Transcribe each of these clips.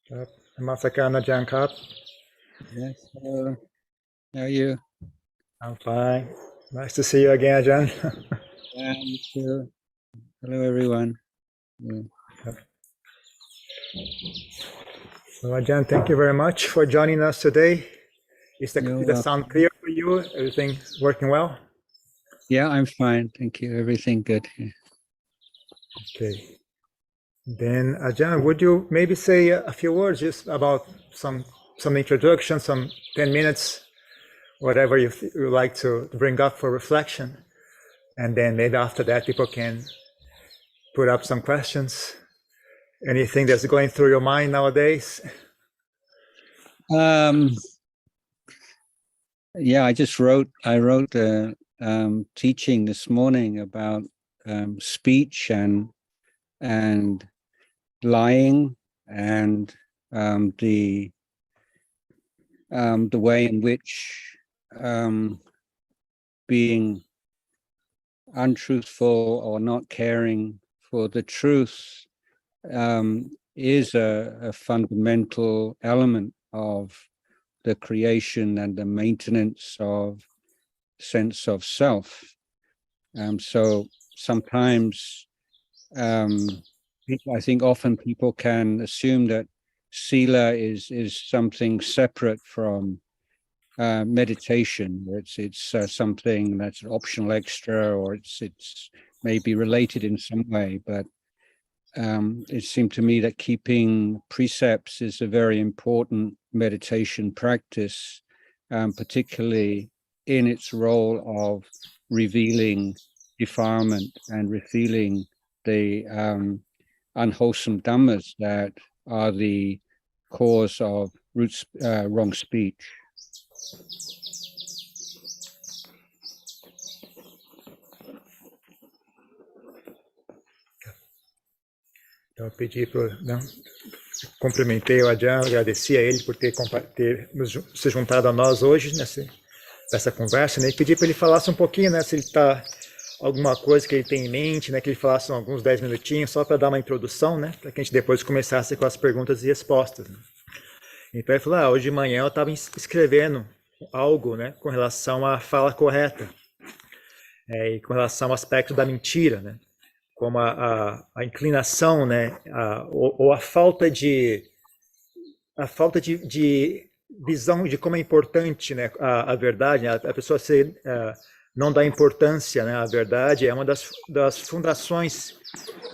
ครับนมัสการอาจารย์ครับ Yes, how are you? I'm fine. Nice to see you again, Ajahn. Yeah, you too. Hello, everyone. Yeah. So, Ajahn, thank you very much for joining us today. Is the, You're is the sound welcome. clear for you? Everything working well? Yeah, I'm fine. Thank you. Everything good here. Okay. Then, Ajahn, would you maybe say a few words just about some introduction, some 10 minutes, whatever you like to bring up for reflection? And then maybe after that, people can put up some questions. Anything that's going through your mind nowadays? Yeah, I wrote a teaching this morning about speech and lying and the way in which being untruthful or not caring for the truth is a fundamental element of the creation and the maintenance of sense of self. So sometimes I think often people can assume that sila is something separate from meditation. It's something that's an optional extra, or it's maybe related in some way, but it seemed to me that keeping precepts is a very important meditation practice, particularly in its role of revealing defilement and revealing the unwholesome dhammas that are the cause of wrong speech. Então, eu pedi para. Cumprimentei o Ajahn, agradeci a ele por ter se juntado a nós hoje nessa conversa, né? E pedi para ele falasse um pouquinho, né? Se ele está. Alguma coisa que ele tem em mente, né? Que ele falasse alguns 10 minutinhos, só para dar uma introdução, né? Para que a gente depois começasse com as perguntas e respostas. Né? Então ele falou: hoje de manhã eu estava escrevendo algo, né? Com relação à fala correta. E com relação ao aspecto da mentira, né? Como a inclinação, né, ou a falta de visão de como é importante, né, a verdade, né, a pessoa não dá importância, né, à verdade é uma das fundações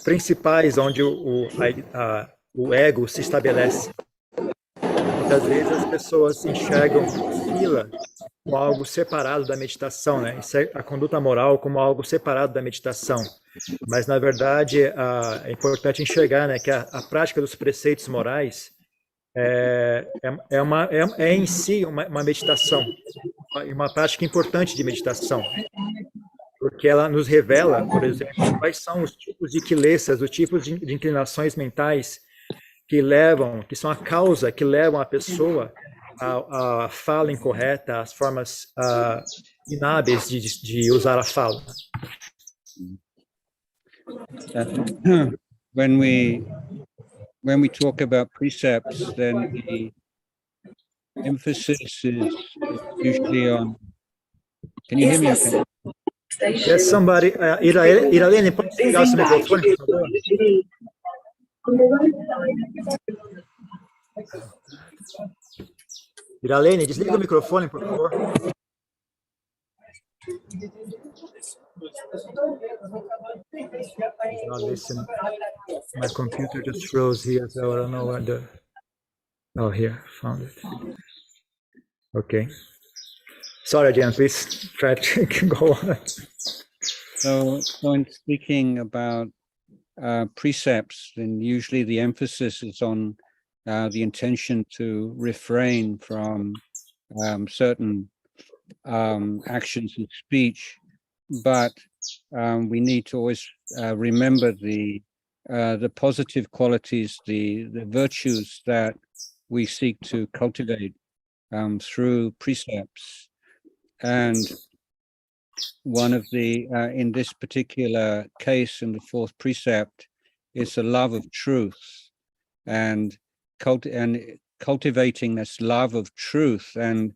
principais onde o ego se estabelece. Muitas vezes as pessoas enxergam sila como algo separado da meditação, né? A conduta moral como algo separado da meditação. Mas, na verdade, é importante enxergar, né, que a prática dos preceitos morais é em si uma meditação, uma prática importante de meditação, porque ela nos revela, por exemplo, quais são os tipos de quilesas, os tipos de inclinações mentais que são a causa que levam a pessoa à fala incorreta, às formas inábeis de usar a fala. When we talk about precepts, then the emphasis is usually on. Can you hear me okay? Yes, somebody, Iralene, pode desligar o seu microfone, por favor? Iralene, desliga o microfone, por favor. Not listening. My computer just froze here, so I don't know what the. Oh, here, found it. Okay. Sorry, Jan, please try to go on. So in speaking about precepts, then usually the emphasis is on the intention to refrain from certain actions and speech, but we need to always remember the positive qualities, the virtues that we seek to cultivate through precepts. And one of the, in this particular case, in the fourth precept, is the love of truth. and cultivating this love of truth and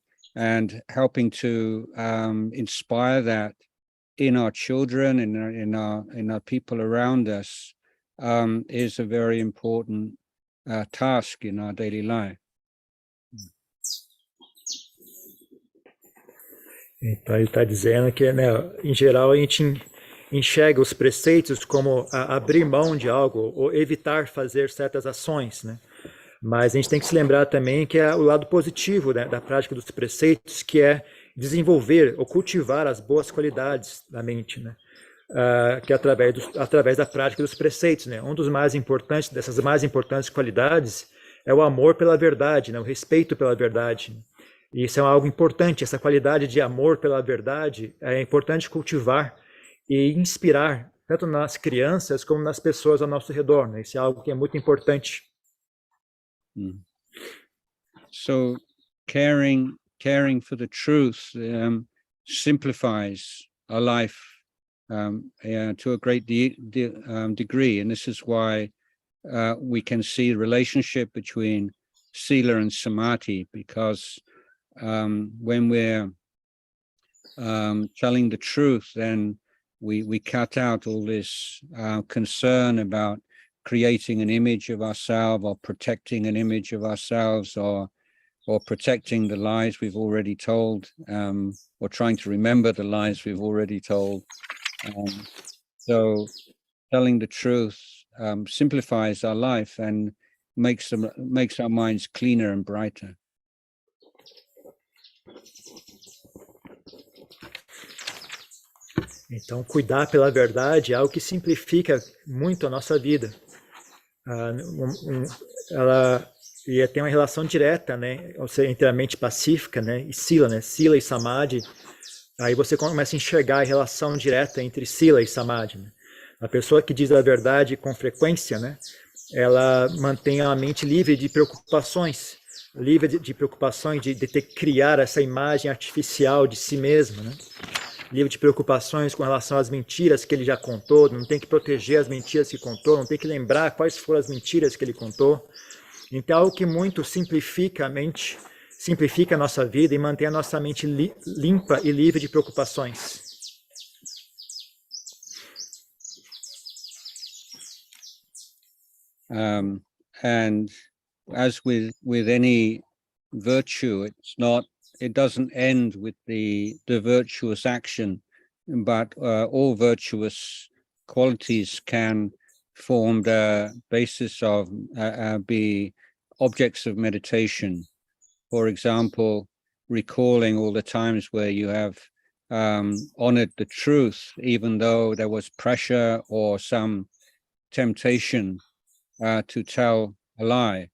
helping to inspire that in our children and in our people around us is a very important task in our daily life. Então ele está dizendo que, né, em geral, a gente enxerga os preceitos como abrir mão de algo ou evitar fazer certas ações, né? Mas a gente tem que se lembrar também que é o lado positivo, né, da prática dos preceitos, que é desenvolver ou cultivar as boas qualidades da mente, né? Que é através da prática dos preceitos, né? Um dos mais importantes, dessas mais importantes qualidades é o amor pela verdade, né? O respeito pela verdade. E isso é algo importante, essa qualidade de amor pela verdade é importante cultivar e inspirar, tanto nas crianças como nas pessoas ao nosso redor, né? Isso é algo que é muito importante. So caring for the truth simplifies our life to a great degree, and this is why we can see the relationship between sila and samadhi, because when we're telling the truth, then we cut out all this concern about creating an image of ourselves or protecting an image of ourselves or protecting the lies we've already told, or trying to remember the lies we've already told. So telling the truth simplifies our life and makes our minds cleaner and brighter. Então, cuidar pela verdade é algo que simplifica muito a nossa vida. Ela tem uma relação direta, né, ou seja, entre a mente pacífica, né, e sila, né, sila e samadhi. Aí você começa a enxergar a relação direta entre sila e samadhi, né? A pessoa que diz a verdade com frequência, né, ela mantém a mente livre de preocupações, de ter que criar essa imagem artificial de si mesma, né? Livre de preocupações com relação às mentiras que ele já contou, não tem que proteger as mentiras que contou, não tem que lembrar quais foram as mentiras que ele contou. Então, algo que muito simplifica a mente, simplifica a nossa vida e mantém a nossa mente limpa e livre de preocupações. And as with any virtue, it doesn't end with the virtuous action, but all virtuous qualities can form the basis of be objects of meditation. For example, recalling all the times where you have honored the truth, even though there was pressure or some temptation to tell a lie.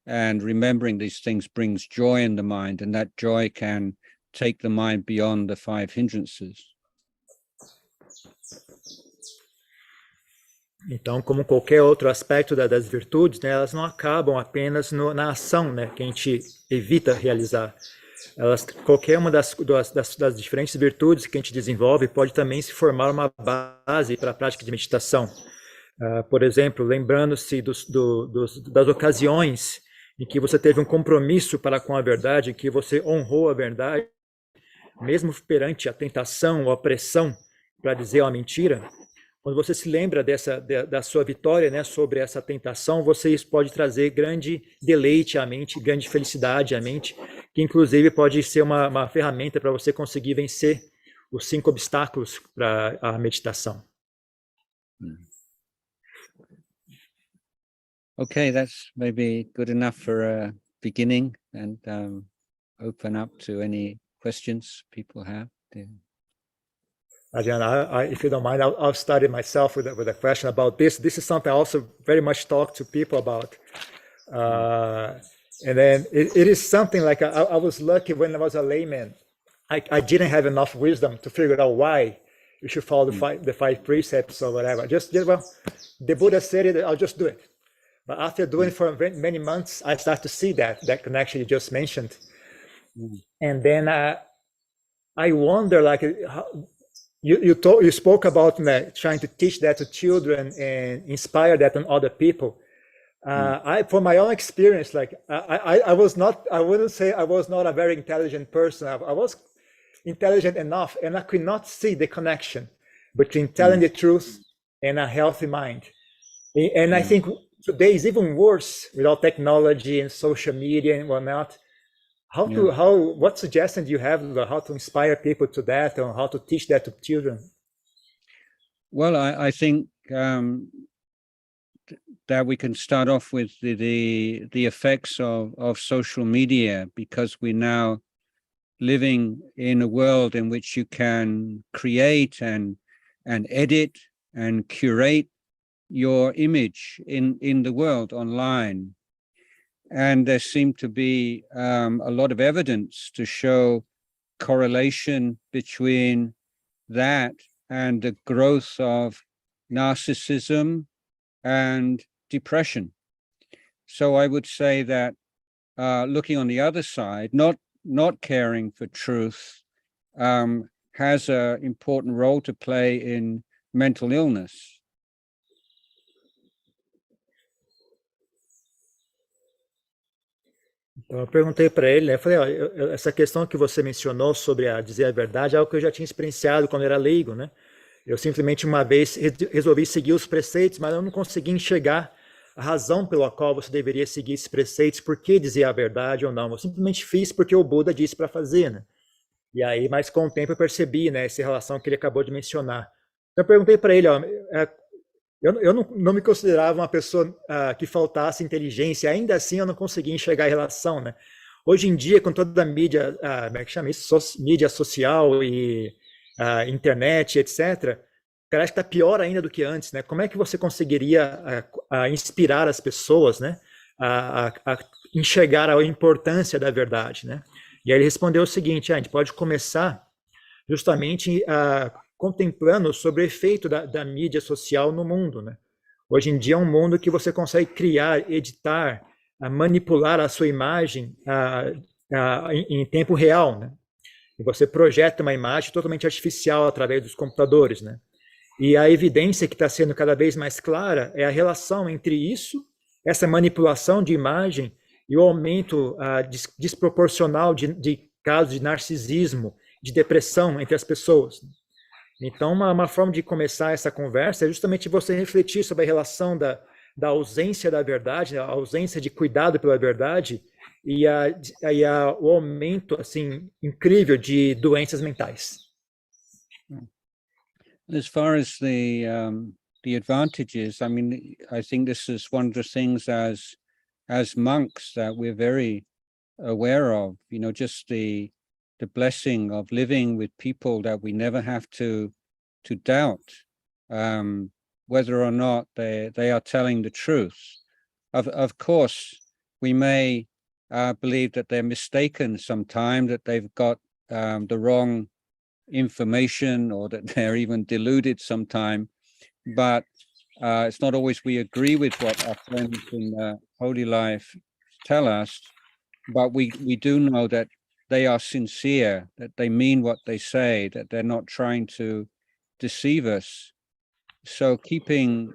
And remembering these things brings joy in the mind, and that joy can take the mind beyond the 5 hindrances. Então, como qualquer outro aspecto das virtudes, né, elas não acabam apenas na ação, né, que a gente evita realizar. Qualquer uma das diferentes virtudes que a gente desenvolve pode também se formar uma base para a prática de meditação. Por exemplo, lembrando-se das ocasiões em que você teve um compromisso para com a verdade, em que você honrou a verdade, mesmo perante a tentação ou a pressão para dizer uma mentira. Quando você se lembra da sua vitória, né, sobre essa tentação, isso pode trazer grande deleite à mente, grande felicidade à mente, que inclusive pode ser uma ferramenta para você conseguir vencer os 5 obstáculos para a meditação. Okay, that's maybe good enough for a beginning, and open up to any questions people have. Ajahn, if you don't mind, I'll start it myself with a question about this. This is something I also very much talk to people about. And then it is something like I was lucky when I was a layman. I didn't have enough wisdom to figure out why you should follow the 5 precepts or whatever. Well, the Buddha said it, I'll just do it. But after doing it for many months, I start to see that connection you just mentioned. And then I wonder, like, you spoke about trying to teach that to children and inspire that on other people. For my own experience, like I was not, I wouldn't say I was not a very intelligent person. I was intelligent enough, and I could not see the connection between telling the truth and a healthy mind. And I think today is even worse without technology and social media and whatnot. What suggestions do you have about how to inspire people to that, or how to teach that to children? Well, I think that we can start off with the effects of social media, because we're now living in a world in which you can create and edit and curate your image in the world online. And there seemed to be a lot of evidence to show correlation between that and the growth of narcissism and depression. So I would say that looking on the other side, not caring for truth has an important role to play in mental illness. Então eu perguntei para ele, né? Eu falei, ó, essa questão que você mencionou sobre dizer a verdade é algo que eu já tinha experienciado quando era leigo, né? Eu simplesmente uma vez resolvi seguir os preceitos, mas eu não consegui enxergar a razão pela qual você deveria seguir esses preceitos, por que dizer a verdade ou não. Eu simplesmente fiz porque o Buda disse para fazer, né? E aí, mas com o tempo eu percebi, né, essa relação que ele acabou de mencionar. Então eu perguntei para ele, ó, eu não me considerava uma pessoa que faltasse inteligência, ainda assim eu não conseguia enxergar a relação, né? Hoje em dia, com toda a mídia, como é que chama isso? Mídia social e internet, etc., parece que está pior ainda do que antes, né? Como é que você conseguiria inspirar as pessoas, né, a enxergar a importância da verdade, né? E aí ele respondeu o seguinte: a gente pode começar justamente contemplando sobre o efeito da mídia social no mundo, né? Hoje em dia é um mundo que você consegue criar, editar, manipular a sua imagem em tempo real, né? E você projeta uma imagem totalmente artificial através dos computadores, né? E a evidência que está sendo cada vez mais clara é a relação entre isso, essa manipulação de imagem, e o aumento desproporcional de casos de narcisismo, de depressão entre as pessoas. Então, uma forma de começar essa conversa é justamente você refletir sobre a relação da ausência da verdade, a ausência de cuidado pela verdade, e o aumento assim incrível de doenças mentais. As far as the advantages, I mean, I think this is one of the things as monks that we're very aware of, you know, just the blessing of living with people that we never have to doubt whether or not they are telling the truth. Of course, we may believe that they're mistaken sometime, that they've got the wrong information, or that they're even deluded sometime, but it's not always we agree with what our friends in holy life tell us, but we do know that they are sincere, that they mean what they say, that they're not trying to deceive us. So keeping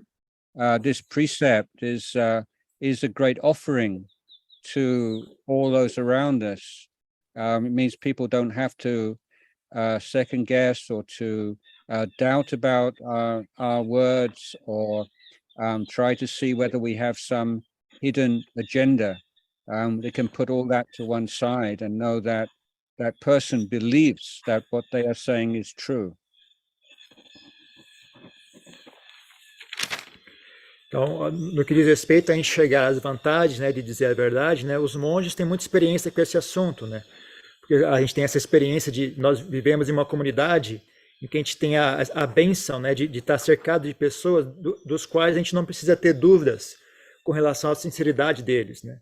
this precept is a great offering to all those around us. It means people don't have to second guess or to doubt about our words, or try to see whether we have some hidden agenda. They can put all that to one side and know that that person believes that what they are saying is true. Então, no que diz respeito a enxergar as vantagens, né, de dizer a verdade, né, os monges têm muita experiência com esse assunto, né? Porque a gente tem essa experiência nós vivemos em uma comunidade em que a gente tem a bênção, né, de estar cercado de pessoas dos quais a gente não precisa ter dúvidas com relação à sinceridade deles, né?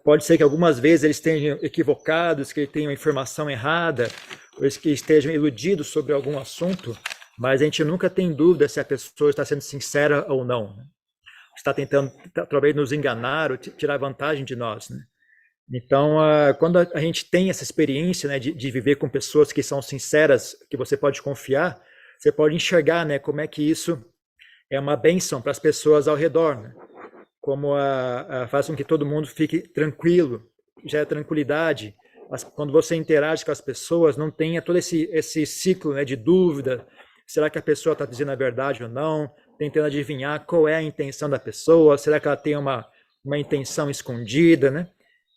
Pode ser que algumas vezes eles estejam equivocados, que eles tenham informação errada, ou que estejam iludidos sobre algum assunto, mas a gente nunca tem dúvida se a pessoa está sendo sincera ou não, né? Está tentando, talvez, nos enganar ou tirar vantagem de nós, né? Então, quando a gente tem essa experiência, né, de viver com pessoas que são sinceras, que você pode confiar, você pode enxergar, né, como é que isso é uma bênção para as pessoas ao redor, né? Como faz com que todo mundo fique tranquilo, gera tranquilidade. Quando você interage com as pessoas, não tenha todo esse ciclo, né, de dúvida, será que a pessoa está dizendo a verdade ou não, tentando adivinhar qual é a intenção da pessoa, será que ela tem uma intenção escondida, né?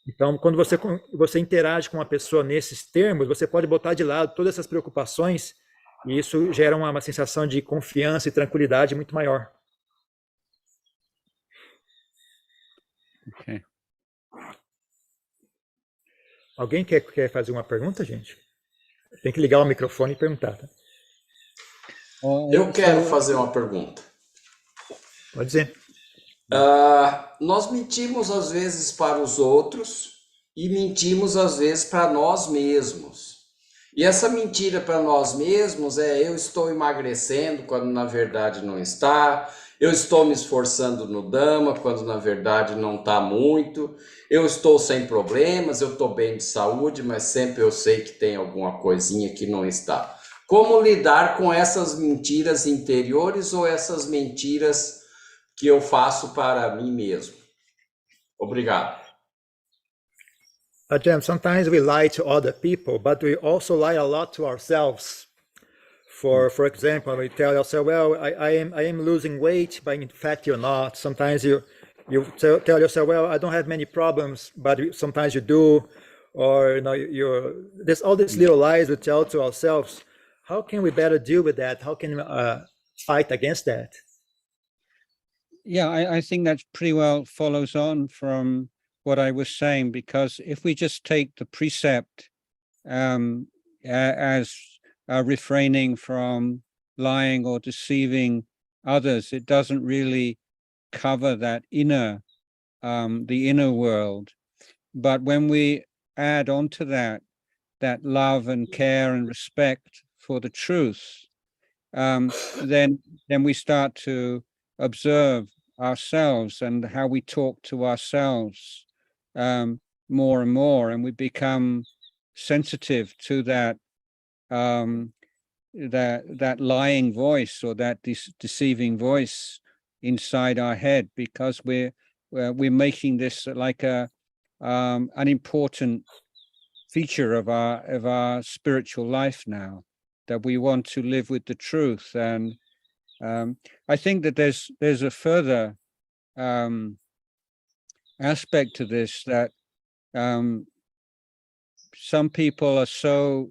Então, quando você interage com uma pessoa nesses termos, você pode botar de lado todas essas preocupações e isso gera uma sensação de confiança e tranquilidade muito maior. Okay. Alguém quer fazer uma pergunta, gente? Tem que ligar o microfone e perguntar. Tá? Eu quero fazer uma pergunta. Pode dizer. Nós mentimos às vezes para os outros e mentimos às vezes para nós mesmos. E essa mentira para nós mesmos é: eu estou emagrecendo quando na verdade não está, eu estou me esforçando no Dhamma quando na verdade não está muito, eu estou sem problemas, eu estou bem de saúde, mas sempre eu sei que tem alguma coisinha que não está. Como lidar com essas mentiras interiores ou essas mentiras que eu faço para mim mesmo? Obrigado. Ajahn, sometimes we lie to other people, but we also lie a lot to ourselves. For example, we tell yourself, well, I am losing weight, but in fact you're not. Sometimes you tell yourself, well, I don't have many problems, but sometimes you do. Or there's all these little lies we tell to ourselves. How can we better deal with that? How can we fight against that? Yeah, I think that pretty well follows on from what I was saying, because if we just take the precept as refraining from lying or deceiving others, it doesn't really cover that the inner world. But when we add on to that love and care and respect for the truth, then we start to observe ourselves and how we talk to ourselves more and more, and we become sensitive to that lying voice or that deceiving voice inside our head, because we're making this like an important feature of our spiritual life now, that we want to live with the truth. And I think that there's a further aspect to this, that some people are so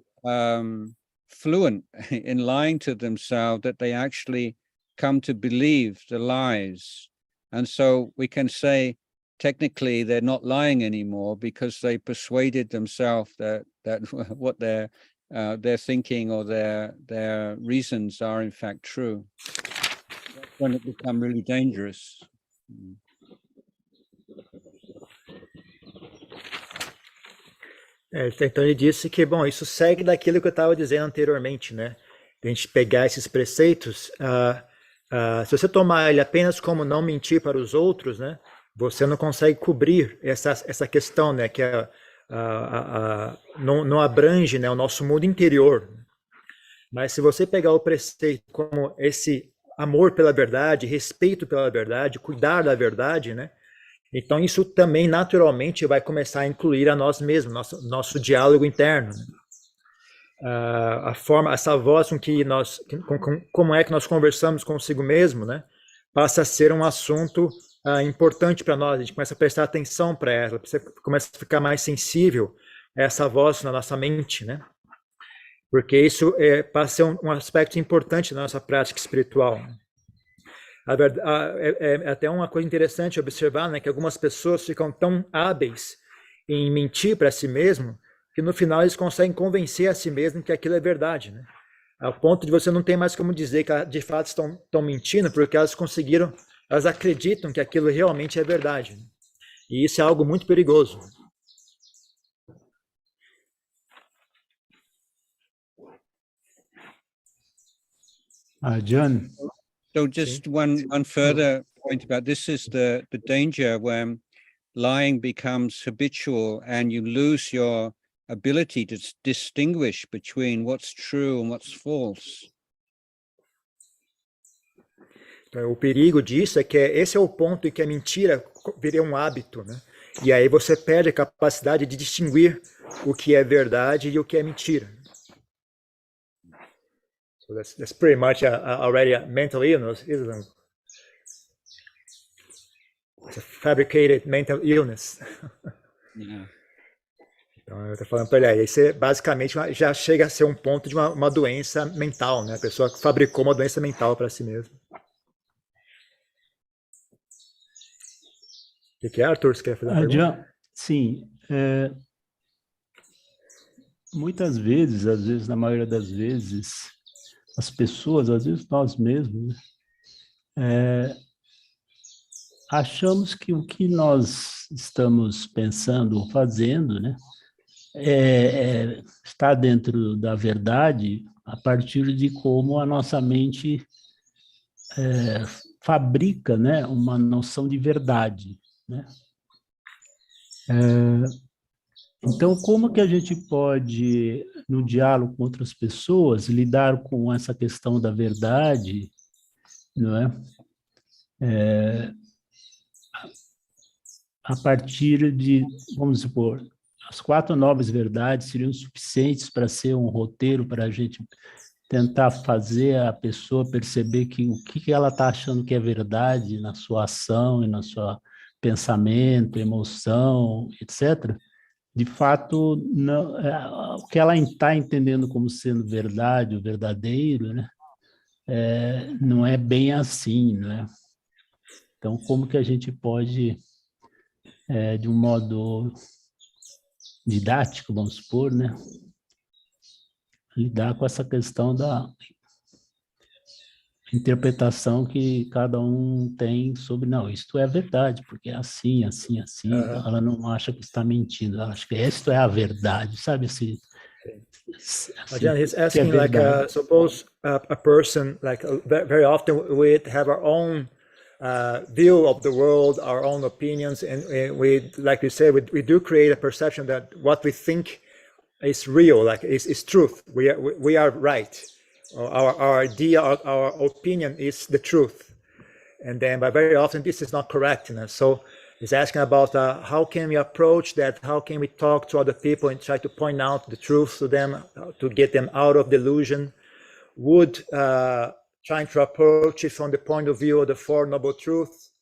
fluent in lying to themselves that they actually come to believe the lies. And so we can say technically they're not lying anymore, because they persuaded themselves that what they're thinking or their reasons are in fact true. That's when it becomes really dangerous. Então ele disse que, bom, isso segue daquilo que eu estava dizendo anteriormente, né? A gente pegar esses preceitos, se você tomar ele apenas como não mentir para os outros, né? Você não consegue cobrir essa questão, né? Que não abrange, né, o nosso mundo interior. Mas se você pegar o preceito como esse amor pela verdade, respeito pela verdade, cuidar da verdade, né? Então isso também naturalmente vai começar a incluir a nós mesmos, nosso diálogo interno. A forma, essa voz com que como é que nós conversamos consigo mesmo, né? Passa a ser um assunto importante para nós. A gente começa a prestar atenção para ela, começa a ficar mais sensível a essa voz na nossa mente, né? Porque isso passa a ser um aspecto importante da nossa prática espiritual. É até uma coisa interessante observar, né, que algumas pessoas ficam tão hábeis em mentir para si mesmo que no final eles conseguem convencer a si mesmo que aquilo é verdade, né? Ao ponto de você não ter mais como dizer que de fato estão mentindo, porque elas acreditam que aquilo realmente é verdade, né? E isso é algo muito perigoso. John. So just one further point about this is the danger when lying becomes habitual and you lose your ability to distinguish between what's true and what's false. Então, o perigo disso é que esse é o ponto em que a mentira vira um hábito, né? E aí você perde a capacidade de distinguir o que é verdade e o que é mentira. So that's pretty much already a mental illness, isn't it? It's a fabricated mental illness. Yeah. Então, eu estou falando para ele, aí você basicamente já chega a ser um ponto de uma doença mental, né? A pessoa que fabricou uma doença mental para si mesma. O que é, Arthur? Você quer fazer uma pergunta? Sim. Muitas vezes, às vezes, na maioria das vezes, as pessoas, às vezes nós mesmos, achamos que o que nós estamos pensando ou fazendo, né, está dentro da verdade a partir de como a nossa mente fabrica, né, uma noção de verdade, né? Então, como que a gente pode, no diálogo com outras pessoas, lidar com essa questão da verdade, não é? A partir de, vamos supor, as 4 nobres verdades seriam suficientes para ser um roteiro para a gente tentar fazer a pessoa perceber que o que ela está achando que é verdade na sua ação e na sua pensamento, emoção, etc. De fato, não, o que ela está entendendo como sendo verdade, o verdadeiro, né? Não é bem assim, né? Então, como que a gente pode, de um modo didático, vamos supor, né? Lidar com essa questão da interpretação que cada um tem sobre, não, isto é a verdade, porque é assim, assim, assim. Então, ela não acha que está mentindo, ela acha que isto é a verdade, sabe? Assim, Ajahn, he's que é asking, like, verdade. suppose a person, like, very often we have our own view of the world, our own opinions, and we, like you said, we do create a perception that what we think is real, like is truth. We are right. Our idea, our opinion is the truth, and then, but very often this is not correct. So he's asking about how can we approach that? How can we talk to other people and try to point out the truth to them, to get them out of delusion? Would trying to approach it from the point of view of the Four Noble Truths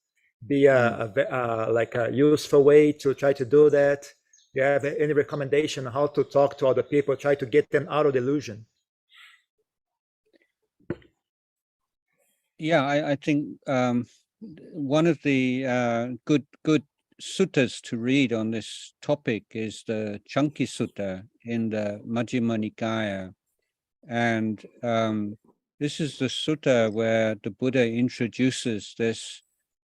be like a useful way to try to do that? Do you have any recommendation on how to talk to other people, try to get them out of delusion? Yeah, I think one of the good suttas to read on this topic is the Chanki Sutta in the Majjhima Nikaya. And this is the sutta where the Buddha introduces this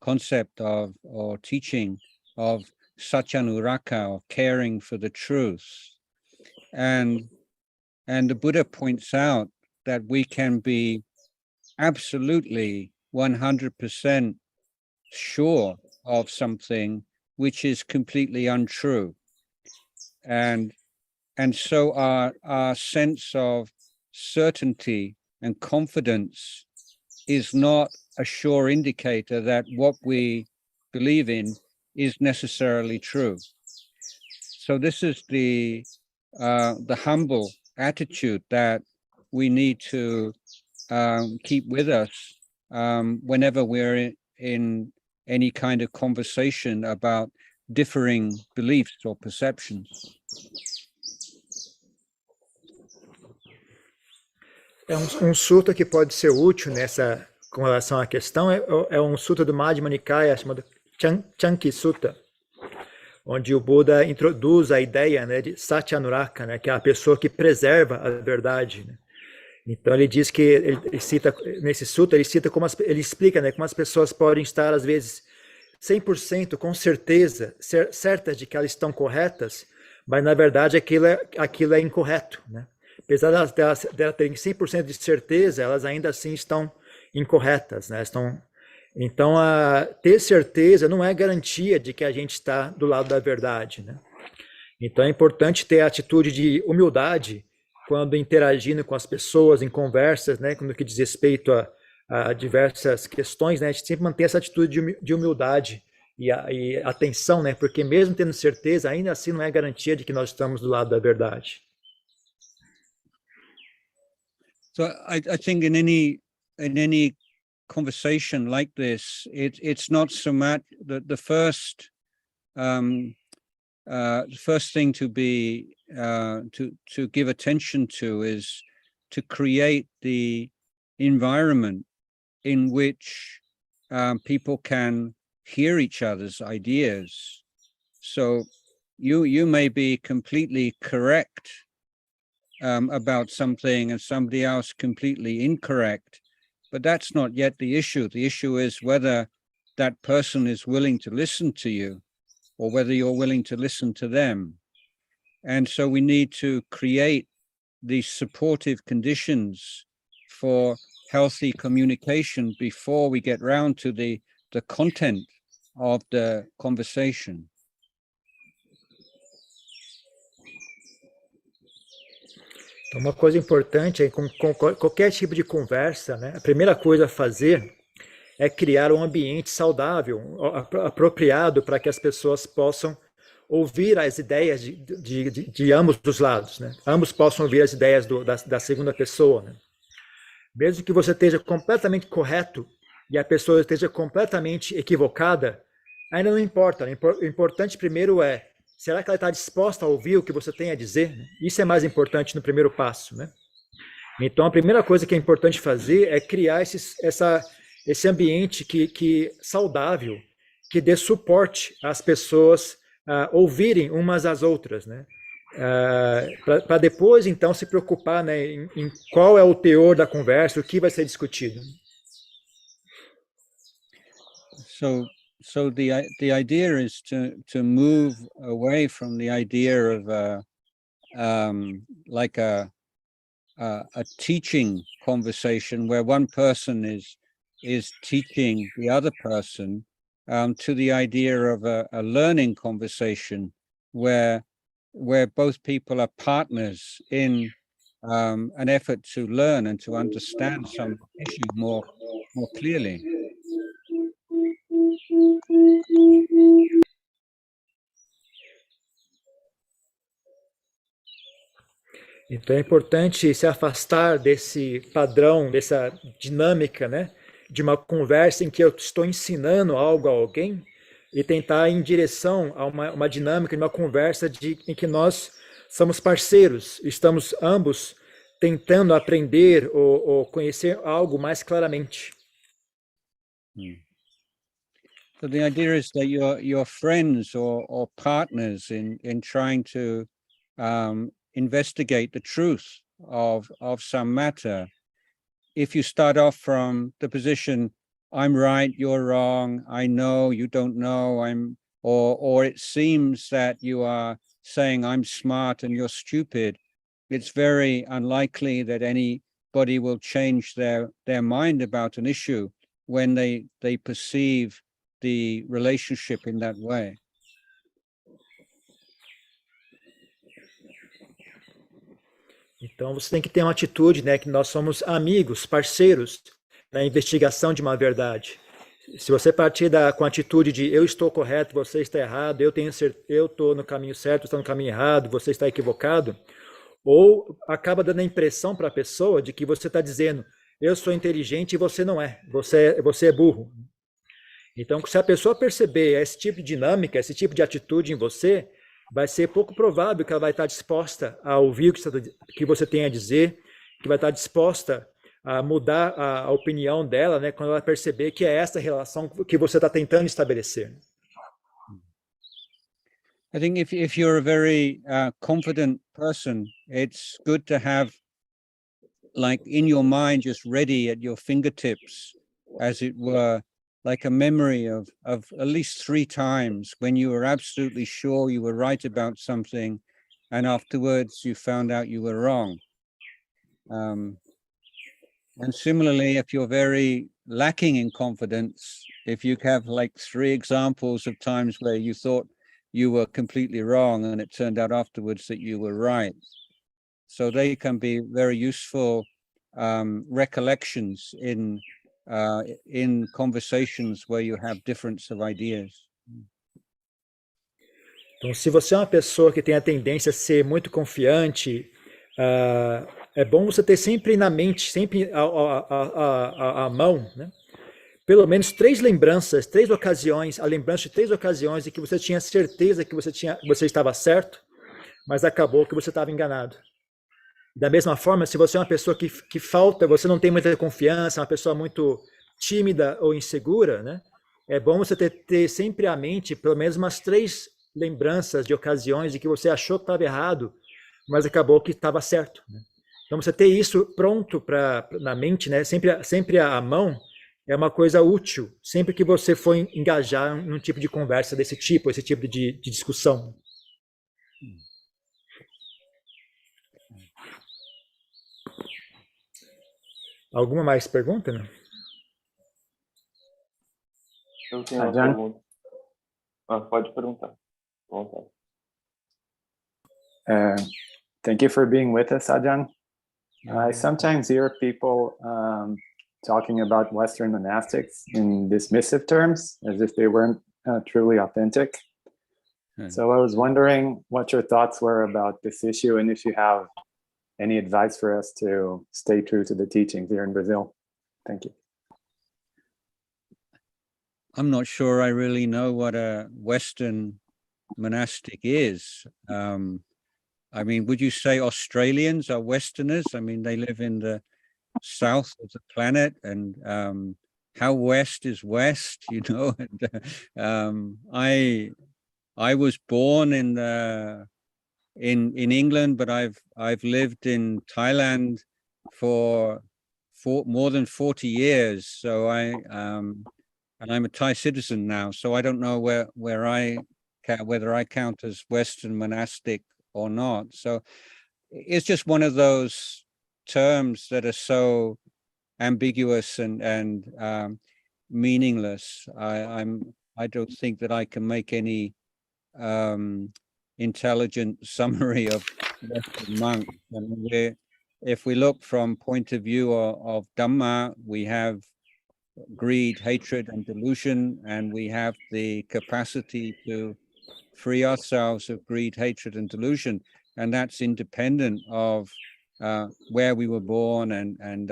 concept of, or teaching of Satyanuraka, or caring for the truth. And the Buddha points out that we can be absolutely 100% sure of something which is completely untrue. And so our sense of certainty and confidence is not a sure indicator that what we believe in is necessarily true. So this is the humble attitude that we need to keep with us whenever we're in any kind of conversation about differing beliefs or perceptions. Um sutta que pode ser útil nessa, com relação à questão, é um sutta do Majjhima Nikaya chamado Chanki Sutta, onde o Buda introduz a ideia, né, de Satyanuraka, né, que é a pessoa que preserva a verdade, né? Então ele diz que, ele cita, nesse sutta, ele cita como ele explica, né, como as pessoas podem estar, às vezes, 100% com certeza, certas de que elas estão corretas, mas na verdade aquilo é incorreto, né? Apesar delas terem 100% de certeza, elas ainda assim estão incorretas, né? Então, ter certeza não é garantia de que a gente está do lado da verdade, né? Então é importante ter a atitude de humildade quando interagindo com as pessoas, em conversas, né? No que diz respeito diversas questões, né, a gente sempre manter essa atitude de humildade e atenção, né, porque mesmo tendo certeza, ainda assim não é garantia de que nós estamos do lado da verdade. So I think in any conversation like this, it's not so much the first thing to be to give attention to is to create the environment in which people can hear each other's ideas. So you may be completely correct about something and somebody else completely incorrect, but that's not yet the issue. The issue is whether that person is willing to listen to you or whether you're willing to listen to them. And so we need to create these supportive conditions for healthy communication before we get round to the content of the conversation. Então, uma coisa importante é com qualquer tipo de conversa, né, a primeira coisa a fazer é criar um ambiente saudável, apropriado para que as pessoas possam ouvir as ideias de ambos os lados, né? Ambos possam ouvir as ideias da segunda pessoa, né? Mesmo que você esteja completamente correto e a pessoa esteja completamente equivocada, ainda não importa. O importante primeiro é, será que ela está disposta a ouvir o que você tem a dizer? Isso é mais importante no primeiro passo, né? Então, a primeira coisa que é importante fazer é criar esse ambiente que saudável, que dê suporte às pessoas ouvirem umas às outras, né? Para depois, então, se preocupar, né, em qual é o teor da conversa, o que vai ser discutido. So the idea is to move away from the idea of like a teaching conversation where one person is teaching the other person to the idea of a learning conversation where both people are partners in an effort to learn and to understand some issue more clearly. Então é importante se afastar desse padrão, dessa dinâmica, né, de uma conversa em que eu estou ensinando algo a alguém e tentar ir em direção a uma dinâmica de uma conversa em que nós somos parceiros, estamos ambos tentando aprender ou conhecer algo mais claramente. So the idea is that your friends or partners in trying to investigate the truth of some matter. If you start off from the position, I'm right, you're wrong, I know, you don't know, or it seems that you are saying I'm smart and you're stupid, it's very unlikely that anybody will change their mind about an issue when they perceive the relationship in that way. Então você tem que ter uma atitude, né, que nós somos amigos, parceiros na investigação de uma verdade. Se você partir com a atitude de eu estou correto, você está errado, eu estou no caminho certo, você está no caminho errado, você está equivocado, ou acaba dando a impressão para a pessoa de que você está dizendo eu sou inteligente e você não é, você é burro. Então, se a pessoa perceber esse tipo de dinâmica, esse tipo de atitude em você, vai ser pouco provável que ela vai estar disposta a ouvir o que você tem a dizer, que vai estar disposta a mudar a opinião dela, né, quando ela perceber que é essa relação que você está tentando estabelecer. I think if you're a very confident person, it's good to have, like, in your mind, just ready at your fingertips, as it were, like a memory of at least 3 times when you were absolutely sure you were right about something, and afterwards you found out you were wrong. And similarly, if you're very lacking in confidence, if you have like 3 examples of times where you thought you were completely wrong and it turned out afterwards that you were right. So they can be very useful recollections in in conversations where you have difference of ideas. Então, se você é uma pessoa que tem a tendência a ser muito confiante, é bom você ter sempre na mente, sempre à mão, né? Pelo menos 3 lembranças, 3 ocasiões, a lembrança de 3 ocasiões em que você tinha certeza que você estava certo, mas acabou que você estava enganado. Da mesma forma, se você é uma pessoa que falta, você não tem muita confiança, uma pessoa muito tímida ou insegura, né? É bom você ter sempre à mente pelo menos umas 3 lembranças de ocasiões em que você achou que estava errado, mas acabou que estava certo, né? Então, você ter isso pronto na mente, né? Sempre à mão, é uma coisa útil, sempre que você for engajar num tipo de conversa desse tipo, esse tipo de discussão. Alguma mais pergunta, né? Eu tenho uma Ajahn? pergunta. Pode perguntar. Vontade. Thank you for being with us, Ajahn. I sometimes hear people talking about Western monastics in dismissive terms, as if they weren't truly authentic. So I was wondering what your thoughts were about this issue, and if you have any advice for us to stay true to the teachings here in Brazil. Thank you. I'm not sure I really know what a Western monastic is. I mean, would you say Australians are Westerners? I mean, they live in the south of the planet, and how west is west, you know? And I was born in England, but I've lived in Thailand for more than 40 years. So and I'm a Thai citizen now, so I don't know whether I count as Western monastic or not. So it's just one of those terms that are so ambiguous and meaningless. I don't think that I can make any intelligent summary of Western monks. And if we look from point of view of Dhamma, we have greed, hatred, and delusion, and we have the capacity to free ourselves of greed, hatred, and delusion, and that's independent of where we were born and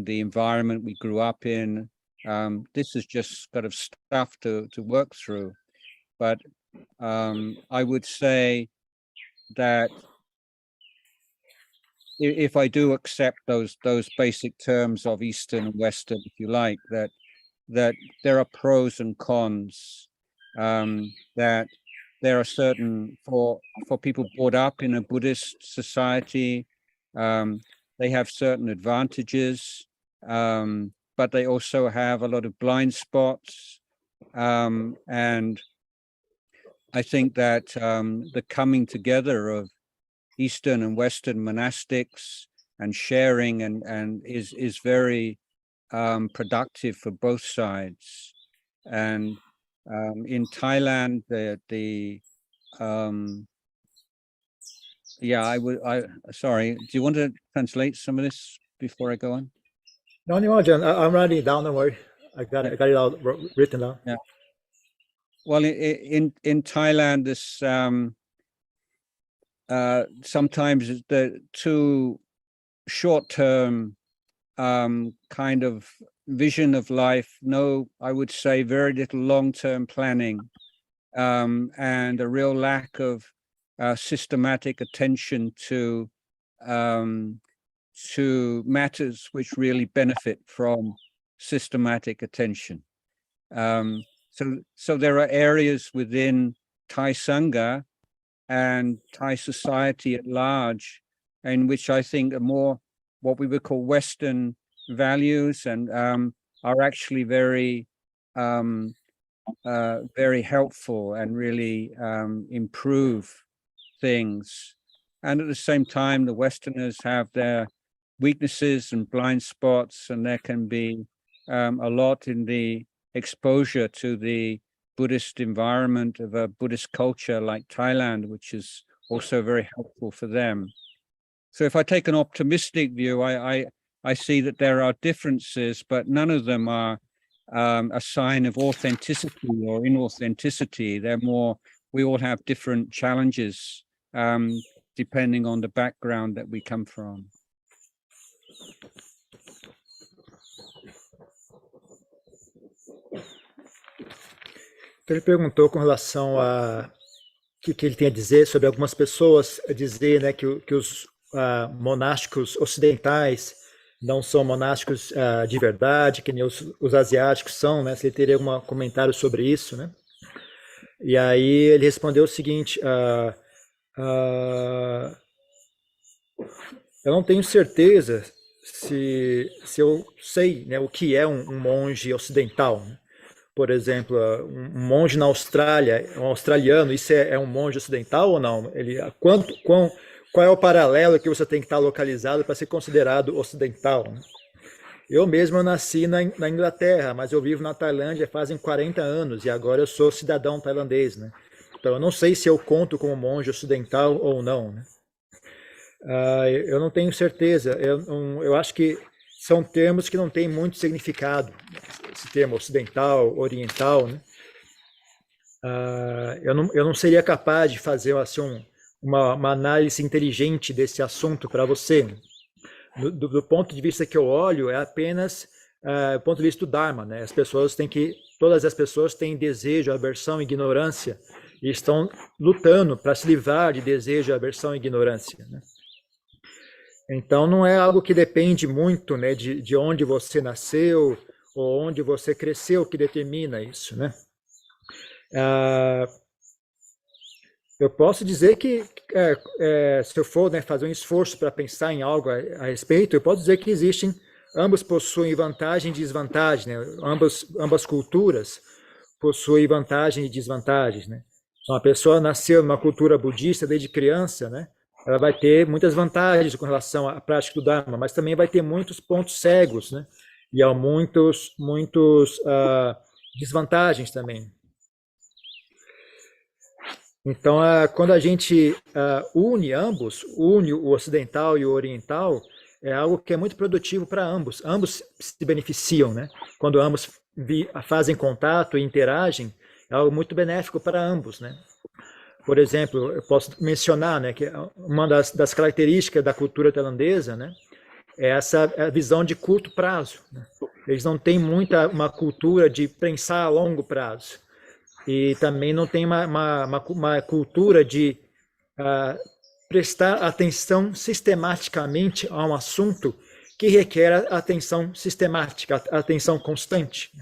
the environment we grew up in. This is just kind of stuff to work through. But I would say that if I do accept those basic terms of Eastern and Western, if you like, that there are pros and cons, that there are certain, for people brought up in a Buddhist society, they have certain advantages, but they also have a lot of blind spots. And I think that the coming together of Eastern and Western monastics and sharing and is very productive for both sides. And in Thailand, sorry, do you want to translate some of this before I go on? No, John, I'm writing it down, don't worry. I got it all written down. Yeah. Well, in Thailand, this sometimes the too short-term kind of vision of life, I would say very little long-term planning, and a real lack of systematic attention to matters which really benefit from systematic attention. So there are areas within Thai Sangha and Thai society at large in which I think are more what we would call Western values and are actually very very helpful and really improve things. And at the same time, the Westerners have their weaknesses and blind spots, and there can be a lot in the exposure to the Buddhist environment of a Buddhist culture like Thailand, which is also very helpful for them. So if I take an optimistic view, I see that there are differences, but none of them are a sign of authenticity or inauthenticity. They're more, we all have different challenges depending on the background that we come from. Então ele perguntou com relação a que ele tem a dizer sobre algumas pessoas dizer, né, que os monásticos ocidentais não são monásticos de verdade, que nem os asiáticos são, né? Se ele teria algum comentário sobre isso, né? E aí ele respondeu o seguinte: eu não tenho certeza se eu sei, né, o que é um monge ocidental, né? Por exemplo, um monge na Austrália, um australiano, isso é um monge ocidental ou não? Qual é o paralelo que você tem que estar localizado para ser considerado ocidental, né? Eu mesmo nasci na Inglaterra, mas eu vivo na Tailândia fazem 40 anos e agora eu sou cidadão tailandês, né? Então eu não sei se eu conto como monge ocidental ou não, né? Eu não tenho certeza. Eu acho que são termos que não têm muito significado. Esse termo ocidental, oriental, né? Eu não seria capaz de fazer assim, uma análise inteligente desse assunto para você. Do ponto de vista que eu olho, é apenas do ponto de vista do Dharma, né? Todas as pessoas têm desejo, aversão e ignorância e estão lutando para se livrar de desejo, aversão e ignorância, né? Então não é algo que depende muito, né, de onde você nasceu ou onde você cresceu que determina isso, né? Eu posso dizer que se eu for, né, fazer um esforço para pensar em algo a respeito, eu posso dizer que ambos possuem vantagem e desvantagem, né? Ambas culturas possuem vantagem e desvantagens, né? Uma pessoa nasceu numa cultura budista desde criança, né? Ela vai ter muitas vantagens com relação à prática do Dharma, mas também vai ter muitos pontos cegos, né? E há muitos desvantagens também. Então, quando a gente une o ocidental e o oriental, é algo que é muito produtivo para ambos. Ambos se beneficiam, né? Quando ambos fazem contato e interagem, é algo muito benéfico para ambos, né? Por exemplo, eu posso mencionar, né, que uma das características da cultura tailandesa, né, é essa visão de curto prazo, né? Eles não têm uma cultura de pensar a longo prazo. E também não tem uma cultura de prestar atenção sistematicamente a um assunto que requer atenção sistemática, atenção constante.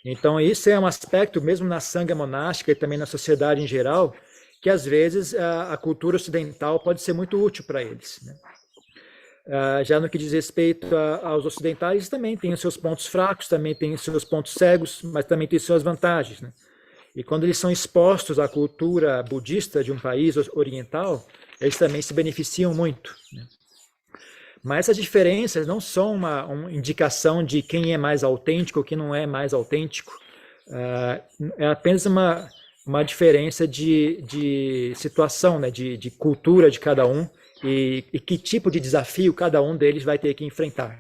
Então, isso é um aspecto, mesmo na sangha monástica e também na sociedade em geral, que às vezes a cultura ocidental pode ser muito útil para eles, né? Já no que diz respeito aos ocidentais, também tem os seus pontos fracos, também tem os seus pontos cegos, mas também tem suas vantagens, né? E quando eles são expostos à cultura budista de um país oriental, eles também se beneficiam muito, né? Mas essas diferenças não são uma indicação de quem é mais autêntico ou quem não é mais autêntico. É apenas uma diferença de situação, né? de cultura de cada um e que tipo de desafio cada um deles vai ter que enfrentar.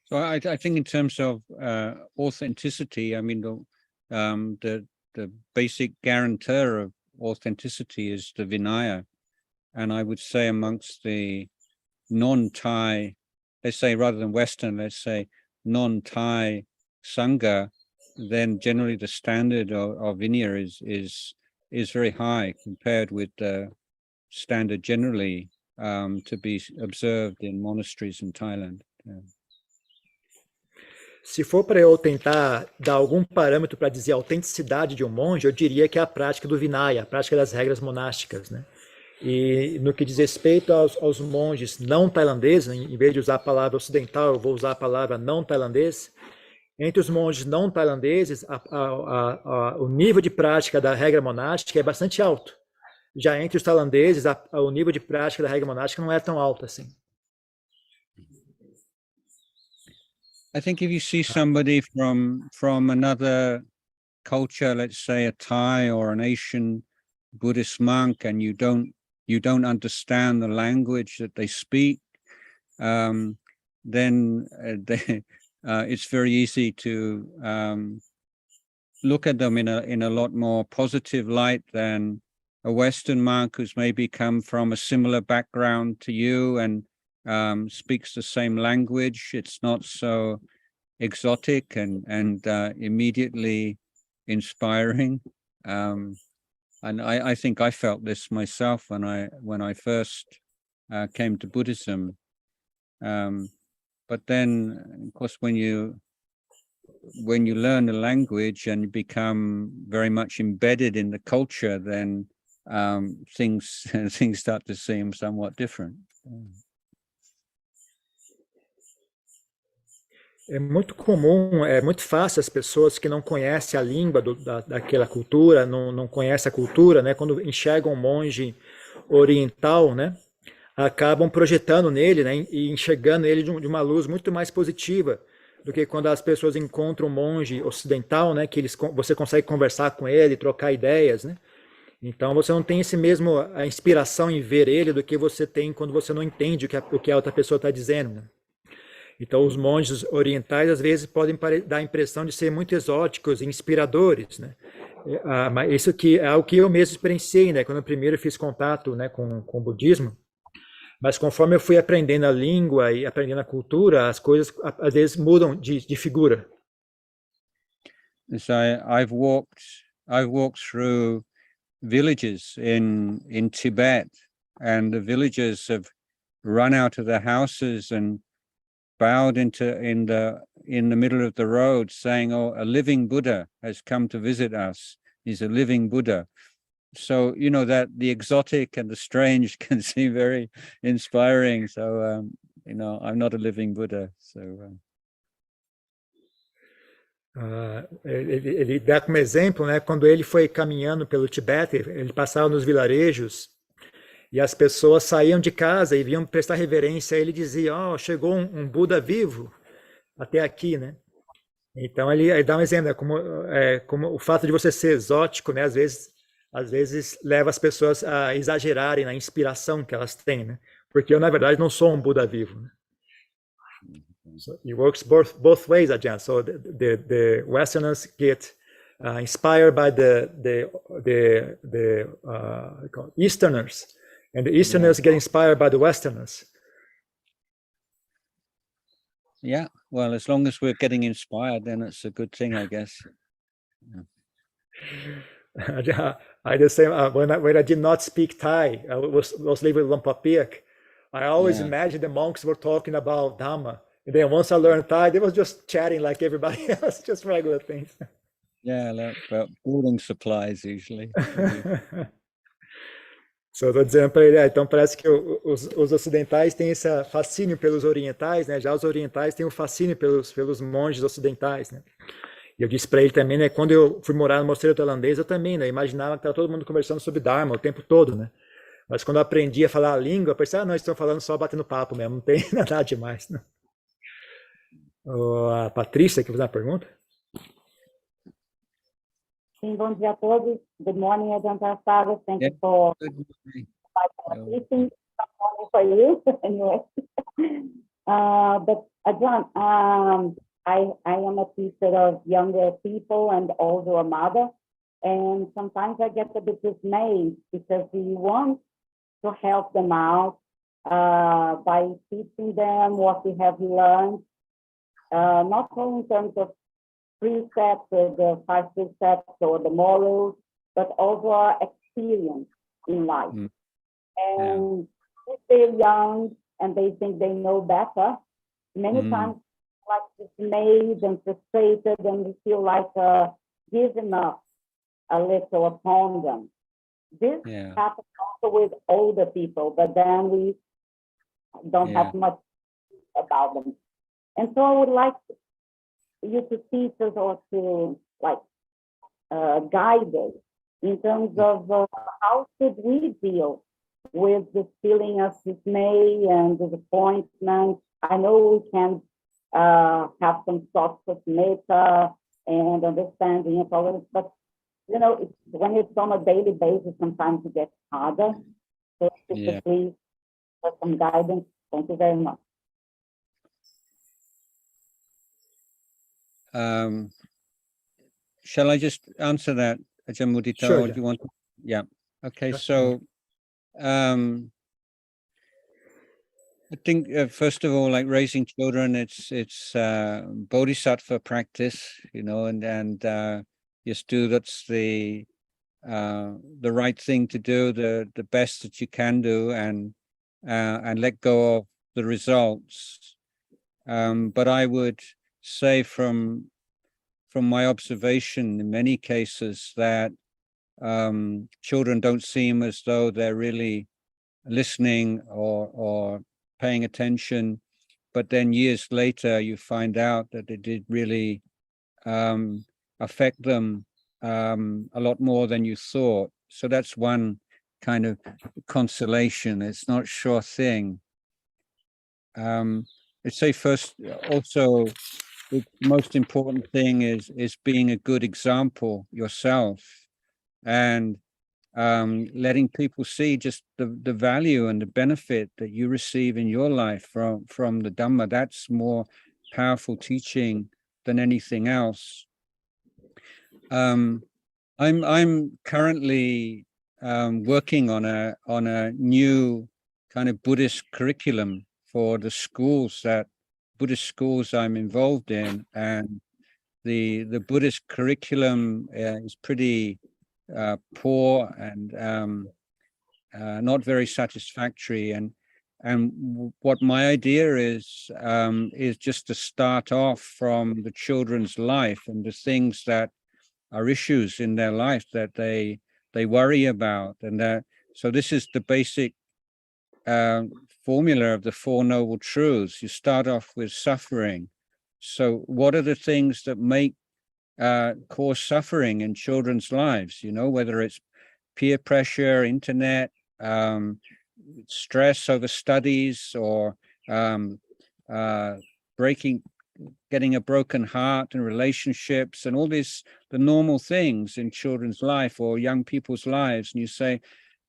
So I think in terms of authenticity, I mean, the basic guarantor of authenticity is the Vinaya. And I would say amongst the non-Thai, let's say rather than Western, let's say non-Thai Sangha, then generally the standard of Vinaya is very high compared with the standard generally to be observed in monasteries in Thailand. Yeah. Se for para eu tentar dar algum parâmetro para dizer a autenticidade de um monge, eu diria que é a prática do Vinaya, a prática das regras monásticas, né? E no que diz respeito aos monges não tailandeses, em vez de usar a palavra ocidental, eu vou usar a palavra não tailandês. Entre os monges não tailandeses, o nível de prática da regra monástica é bastante alto. Já entre os tailandeses, o nível de prática da regra monástica não é tão alto assim. I think if you see somebody from another culture, let's say a Thai or an Asian Buddhist monk, and you you don't understand the language that they speak, then it's very easy to look at them in a lot more positive light than a Western monk who's maybe come from a similar background to you and speaks the same language. It's not so exotic and immediately inspiring. And I think I felt this myself when I first came to Buddhism. But then, of course, when you learn the language and you become very much embedded in the culture, then things start to seem somewhat different. É muito comum, é muito fácil as pessoas que não conhecem a língua daquela cultura, não conhecem a cultura, né? Quando enxergam um monge oriental, né? Acabam projetando nele, né? E enxergando ele de uma luz muito mais positiva do que quando as pessoas encontram um monge ocidental, né? Que você consegue conversar com ele, trocar ideias, né? Então você não tem a inspiração em ver ele do que você tem quando você não entende o que a outra pessoa está dizendo, né? Então, os monges orientais, às vezes, podem dar a impressão de ser muito exóticos e inspiradores, né? Mas isso que é o que eu mesmo experienciei, né? Quando eu primeiro fiz contato, né, com o budismo. Mas conforme eu fui aprendendo a língua e aprendendo a cultura, as coisas, às vezes, mudam de figura. So I've walked through villages in Tibet, and the villagers have run out of their houses and bowed in the middle of the road, saying, "Oh, a living Buddha has come to visit us. He's a living Buddha." So that the exotic and the strange can seem very inspiring. So I'm not a living Buddha. So ele dá como exemplo, né? Quando ele foi caminhando pelo Tibete, ele passava nos vilarejos. E as pessoas saíam de casa e vinham prestar reverência a ele, dizia: "Oh, chegou um Buda vivo até aqui", né? Então ele dá um exemplo, né? Como o fato de você ser exótico, né? Às vezes leva as pessoas a exagerarem na inspiração que elas têm, né? Porque eu, na verdade, não sou um Buda vivo, né? So it works both ways, Ajahn. So the Westerners get inspired by the Easterners. And the Easterners get inspired by the Westerners. Yeah, well, as long as we're getting inspired, then it's a good thing, I guess. Yeah. I the same when I did not speak Thai, I was living in Lumpapik. I always imagined the monks were talking about Dhamma, and then once I learned Thai, they was just chatting like everybody else, just regular things. Yeah, like about building supplies usually. Só estou dizendo para ele, então parece que os ocidentais têm esse fascínio pelos orientais, né? Já os orientais têm o fascínio pelos monges ocidentais, né? E eu disse para ele também, né? Quando eu fui morar no mosteiro tailandês, eu também, né? Imaginava que estava todo mundo conversando sobre Dharma o tempo todo, né? Mas quando eu aprendi a falar a língua, eu pensei, não, eles estão falando só batendo papo mesmo, não tem nada demais, né? A Patrícia, quer fazer uma pergunta? Sim, bom dia a todos. Good morning, Ajahn Jayasaro. Thank you for listening. Good morning for you, anyway. But Ajahn, I am a teacher of younger people and also a mother, and sometimes I get a bit dismayed because we want to help them out by teaching them what we have learned, not only in terms of precepts or the 5 precepts or the morals, but also our experience in life. And if they're young and they think they know better, many times like dismayed and frustrated, and we feel like giving up a little upon them. This happens also with older people, but then we don't have much about them. And so I would like you to teach us or to guide us in terms of how should we deal with this feeling of dismay and disappointment. I know we can have some thoughts of metta and understanding and tolerance, but when it's on a daily basis, sometimes it gets harder. So if you Yeah. could please for some guidance. Thank you very much. Shall I just answer that, Ajahn Mudita, Sure, or do Ajahn. you want? Yeah. Okay. That's So, I think first of all, like raising children, it's bodhisattva practice, you know, and just do that's the right thing to do, the best that you can do, and let go of the results. But I would say from my observation in many cases that children don't seem as though they're really listening or paying attention, but then years later you find out that it did really affect them a lot more than you thought. So that's one kind of consolation. It's not sure thing. I'd say first also the most important thing is being a good example yourself, and letting people see just the value and the benefit that you receive in your life from the Dhamma. That's more powerful teaching than anything else. I'm currently working on a new kind of Buddhist curriculum for the Buddhist schools I'm involved in, and the Buddhist curriculum is pretty poor and not very satisfactory. And what my idea is just to start off from the children's life and the things that are issues in their life that they worry about, and that so this is the basic formula of the Four Noble Truths. You start off with suffering. So what are the things that make cause suffering in children's lives, you know, whether it's peer pressure, internet, stress over studies, or getting a broken heart and relationships and all these, the normal things in children's life or young people's lives. And you say,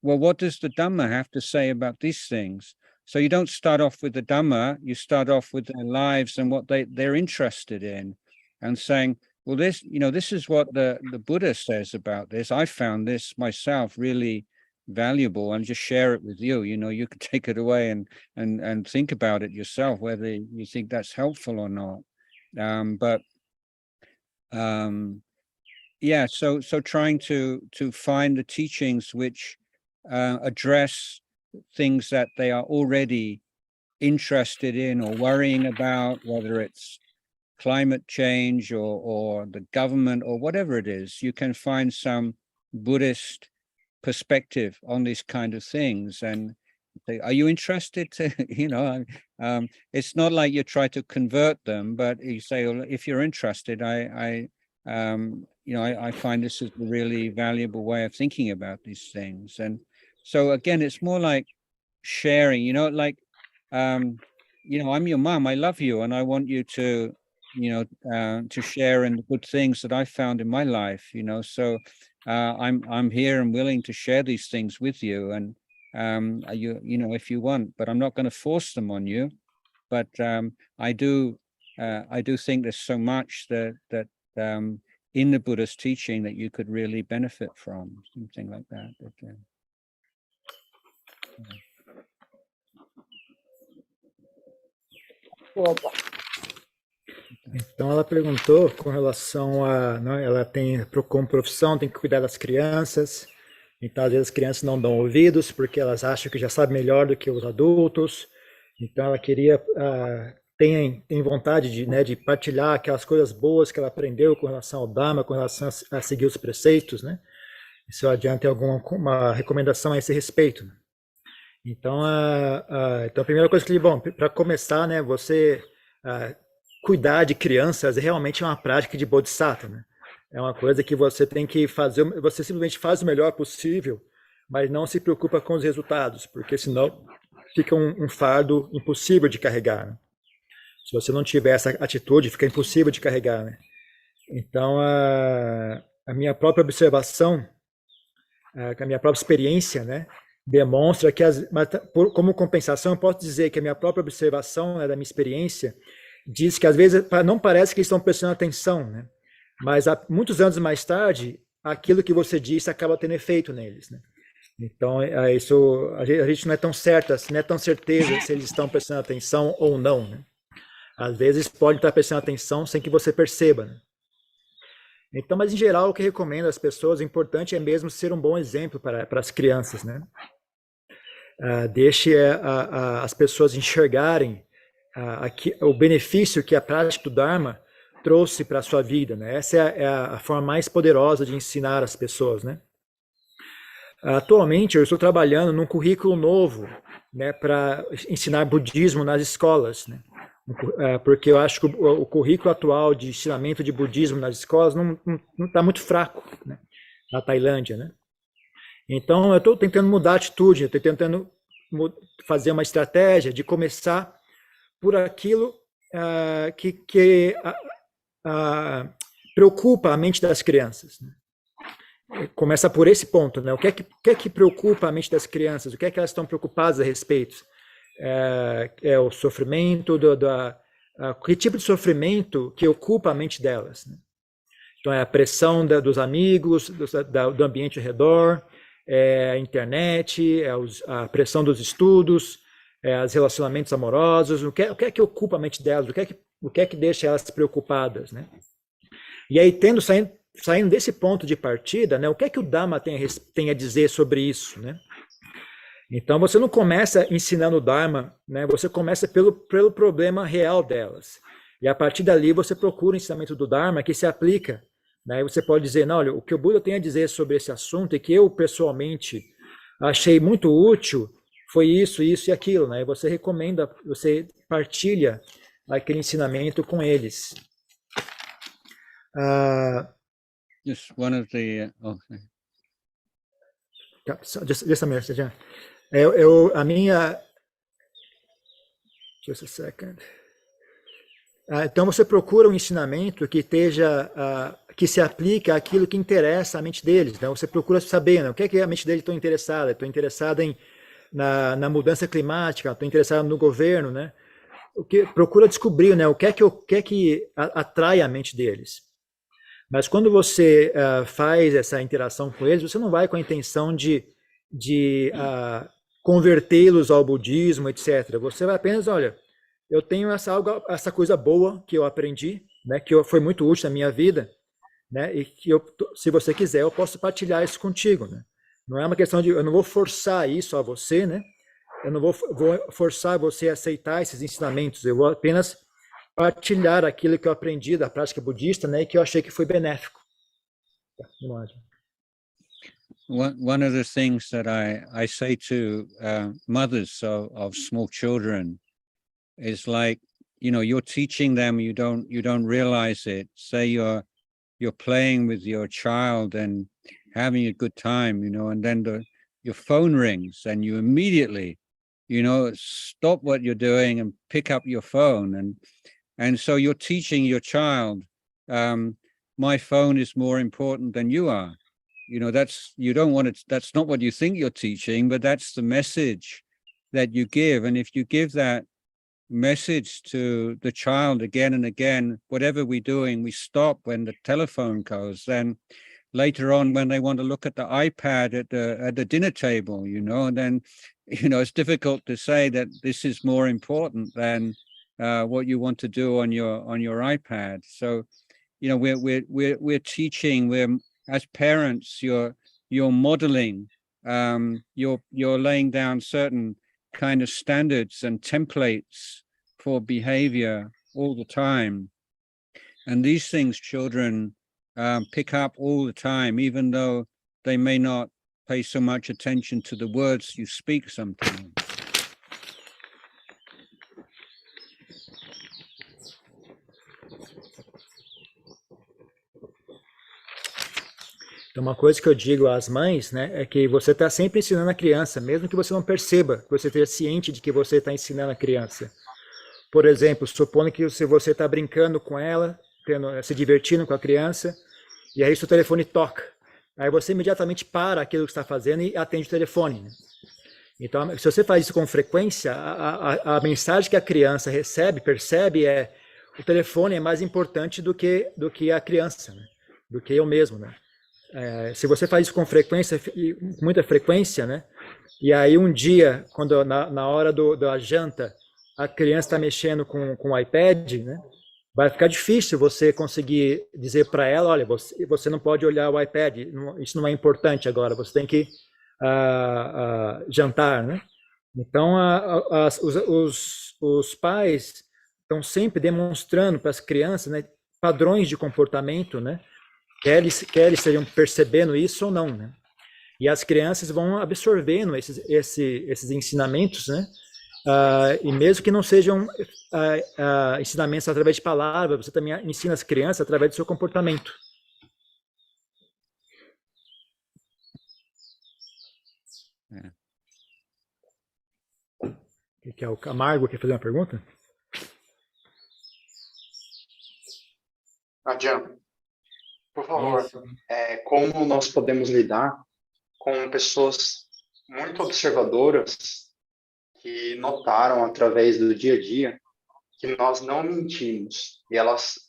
well, what does the Dhamma have to say about these things? So you don't start off with the Dhamma, you start off with their lives and what they're interested in, and saying, well, this, you know, this is what the Buddha says about this. I found this myself really valuable, and just share it with you. You know, you could take it away and think about it yourself, whether you think that's helpful or not. Yeah, so trying to find the teachings which address things that they are already interested in or worrying about, whether it's climate change or the government or whatever it is. You can find some Buddhist perspective on these kind of things and say, are you interested to, you know, it's not like you try to convert them, but you say, well, if you're interested, I find this is a really valuable way of thinking about these things. And so again, it's more like sharing, you know, like, you know, I'm your mom, I love you, and I want you to, you know, to share in the good things that I found in my life, you know. So I'm here and willing to share these things with you, and you know, if you want, but I'm not going to force them on you. But I do think there's so much that in the Buddha's teaching that you could really benefit from, something like that. Então ela perguntou com relação a, né, ela tem como profissão, tem que cuidar das crianças, então às vezes as crianças não dão ouvidos porque elas acham que já sabem melhor do que os adultos, então ela queria, tem vontade de, né, de partilhar aquelas coisas boas que ela aprendeu com relação ao Dhamma, com relação a seguir os preceitos, né? E se o Ajahn tem alguma recomendação a esse respeito. Então, então a primeira coisa que ele, bom, para começar, né, você cuidar de crianças realmente é uma prática de bodhisattva, né? É uma coisa que você tem que fazer, você simplesmente faz o melhor possível, mas não se preocupa com os resultados, porque senão fica um fardo impossível de carregar, né? Se você não tiver essa atitude, fica impossível de carregar, né? Então, a minha própria observação, a minha própria experiência, né, demonstra que, como compensação, eu posso dizer que a minha própria observação, né, da minha experiência, diz que às vezes não parece que eles estão prestando atenção, né? Mas muitos anos mais tarde, aquilo que você disse acaba tendo efeito neles, né? Então, isso, a gente não é tão certa, não é tão certeza se eles estão prestando atenção ou não, né? Às vezes podem estar prestando atenção sem que você perceba, né? Então, mas em geral, o que eu recomendo às pessoas, o importante é mesmo ser um bom exemplo para as crianças, né? Deixe as pessoas enxergarem o benefício que a prática do Dharma trouxe para a sua vida, né? Essa é a forma mais poderosa de ensinar as pessoas, né? Atualmente, eu estou trabalhando num currículo novo, né, para ensinar budismo nas escolas, né? Porque eu acho que o currículo atual de ensinamento de budismo nas escolas não está muito fraco, né, na Tailândia, né? Então, eu estou tentando mudar a atitude, estou tentando fazer uma estratégia de começar por aquilo que preocupa a mente das crianças, né? Começa por esse ponto, né? O que é que preocupa a mente das crianças? O que é que elas estão preocupadas a respeito? É o sofrimento, que tipo de sofrimento que ocupa a mente delas, né? Então, é a pressão dos amigos, do ambiente ao redor, é a internet, a pressão dos estudos, os relacionamentos amorosos, o que é que ocupa a mente delas, o que é que deixa elas preocupadas, né? E aí, saindo desse ponto de partida, né, o que é que o Dhamma tem a dizer sobre isso, né? Então, você não começa ensinando o Dharma, né? Você começa pelo problema real delas. E a partir dali, você procura o ensinamento do Dharma que se aplica, né? E você pode dizer, não, olha, o que o Buda tem a dizer sobre esse assunto e que eu, pessoalmente, achei muito útil foi isso, isso e aquilo, né? E você recomenda, você partilha aquele ensinamento com eles. Just one of the okay. Just a minute, já. A minha. Just a second. Então você procura um ensinamento que que se aplica àquilo que interessa à mente deles, né? Você procura saber, né? O que é que a mente deles está interessada? Estou interessada na mudança climática, estou interessado no governo, né? Procura descobrir, né? O que é que atrai a mente deles. Mas quando você faz essa interação com eles, você não vai com a intenção de convertê-los ao budismo, etc. Você vai apenas, olha, eu tenho essa coisa boa que eu aprendi, né, que foi muito útil na minha vida, né, e que se você quiser, eu posso partilhar isso contigo, né? Não é uma questão de, eu não vou forçar isso a você, né? Eu não vou forçar você a aceitar esses ensinamentos, eu vou apenas partilhar aquilo que eu aprendi da prática budista, né, e que eu achei que foi benéfico. One of the things that I say to mothers of small children is like, you're teaching them, you don't realize it. Say you're playing with your child and having a good time, and then your phone rings and you immediately, stop what you're doing and pick up your phone. And so you're teaching your child, my phone is more important than you are. That's not what you think you're teaching, but that's the message that you give. And if you give that message to the child again and again, whatever we're doing, we stop when the telephone goes. Then later on, when they want to look at the iPad at the dinner table, and then, it's difficult to say that this is more important than what you want to do on your iPad. So, we're teaching. As parents, you're modeling. You're laying down certain kind of standards and templates for behavior all the time, and these things children pick up all the time, even though they may not pay so much attention to the words you speak sometimes. Então, uma coisa que eu digo às mães, né, é que você está sempre ensinando a criança, mesmo que você não perceba, que você esteja ciente de que você está ensinando a criança. Por exemplo, supondo que se você está brincando com ela, se divertindo com a criança, e aí seu telefone toca. Aí você imediatamente para aquilo que está fazendo e atende o telefone, né? Então, se você faz isso com frequência, a mensagem que a criança percebe o telefone é mais importante do que a criança, né? Do que eu mesmo, né? Se você faz isso com frequência, com muita frequência, né? E aí um dia, quando na hora da janta, a criança está mexendo com o iPad, né? Vai ficar difícil você conseguir dizer para ela, olha, você não pode olhar o iPad, isso não é importante agora, você tem que jantar, né? Então, os pais estão sempre demonstrando para as crianças, né, padrões de comportamento, né? Quer eles estejam percebendo isso ou não, né? E as crianças vão absorvendo esses ensinamentos, né? E mesmo que não sejam ensinamentos através de palavras, você também ensina as crianças através do seu comportamento. Que é o Camargo quer fazer uma pergunta? Ajahn, por favor, como nós podemos lidar com pessoas muito observadoras que notaram através do dia a dia que nós não mentimos e elas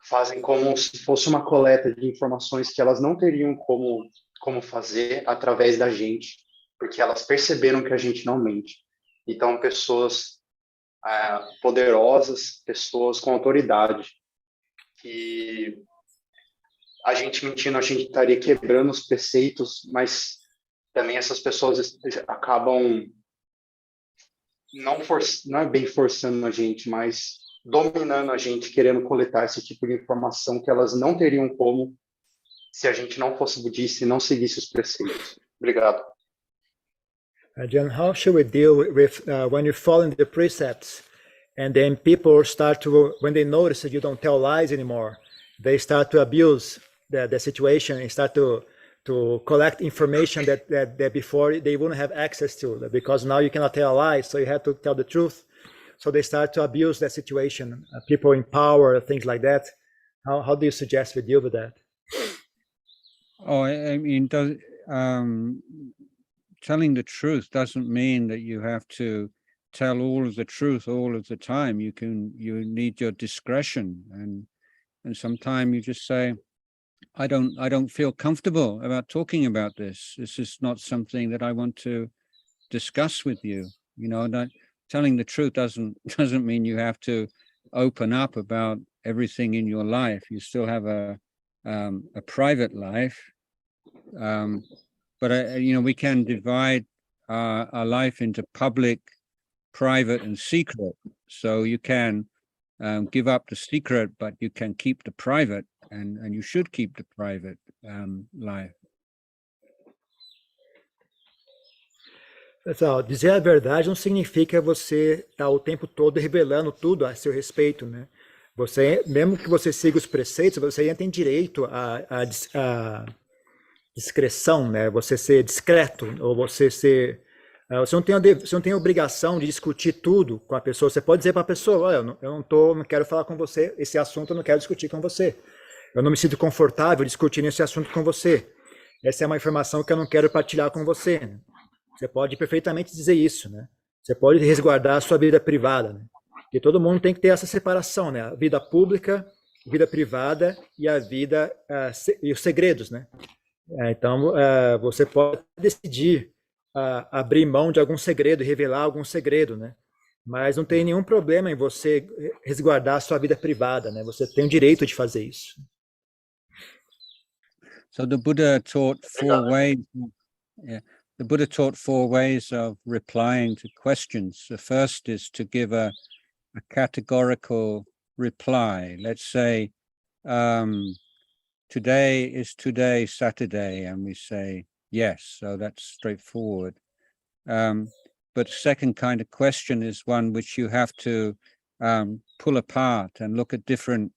fazem como se fosse uma coleta de informações que elas não teriam como fazer através da gente, porque elas perceberam que a gente não mente. Então, pessoas poderosas, pessoas com autoridade, que a gente mentindo, a gente estaria quebrando os preceitos, mas também essas pessoas acabam não é bem forçando a gente, mas dominando a gente, querendo coletar esse tipo de informação que elas não teriam como se a gente não fosse budista e não seguisse os preceitos. Obrigado. John, how should we deal with when you fall into the precepts and then people start to, when they notice that you don't tell lies anymore, they start to abuse the situation and start to collect information that before they wouldn't have access to, because now you cannot tell a lie, so you have to tell the truth. So they start to abuse that situation, people in power, things like that. How do you suggest we deal with that? Oh, I mean, telling the truth doesn't mean that you have to tell all of the truth all of the time. You need your discretion, and sometimes you just say, I don't feel comfortable about talking about this. This is not something that I want to discuss with you. You know, that telling the truth doesn't mean you have to open up about everything in your life. You still have a private life, but we can divide our life into public, private, and secret. So you can give up the secret, but you can keep the private, and you should keep the private life. Pessoal, dizer a verdade não significa você estar o tempo todo revelando tudo a seu respeito, né? Você, mesmo que você siga os preceitos, você ainda tem direito à discrição, né? Você ser discreto, ou você ser... Você não tem a obrigação de discutir tudo com a pessoa. Você pode dizer para a pessoa, olha, eu não quero falar com você, esse assunto eu não quero discutir com você. Eu não me sinto confortável discutindo esse assunto com você. Essa é uma informação que eu não quero partilhar com você, né? Você pode perfeitamente dizer isso, né? Você pode resguardar a sua vida privada, né? Porque todo mundo tem que ter essa separação, né? A vida pública, a vida privada e a vida e os segredos, né? Então, você pode decidir abrir mão de algum segredo, revelar algum segredo, né? Mas não tem nenhum problema em você resguardar a sua vida privada, né? Você tem o direito de fazer isso. So the Buddha taught four ways. Yeah. The Buddha taught four ways of replying to questions. The first is to give a categorical reply. Let's say, today is today, Saturday, and we say yes, so that's straightforward. But second kind of question is one which you have to pull apart and look at different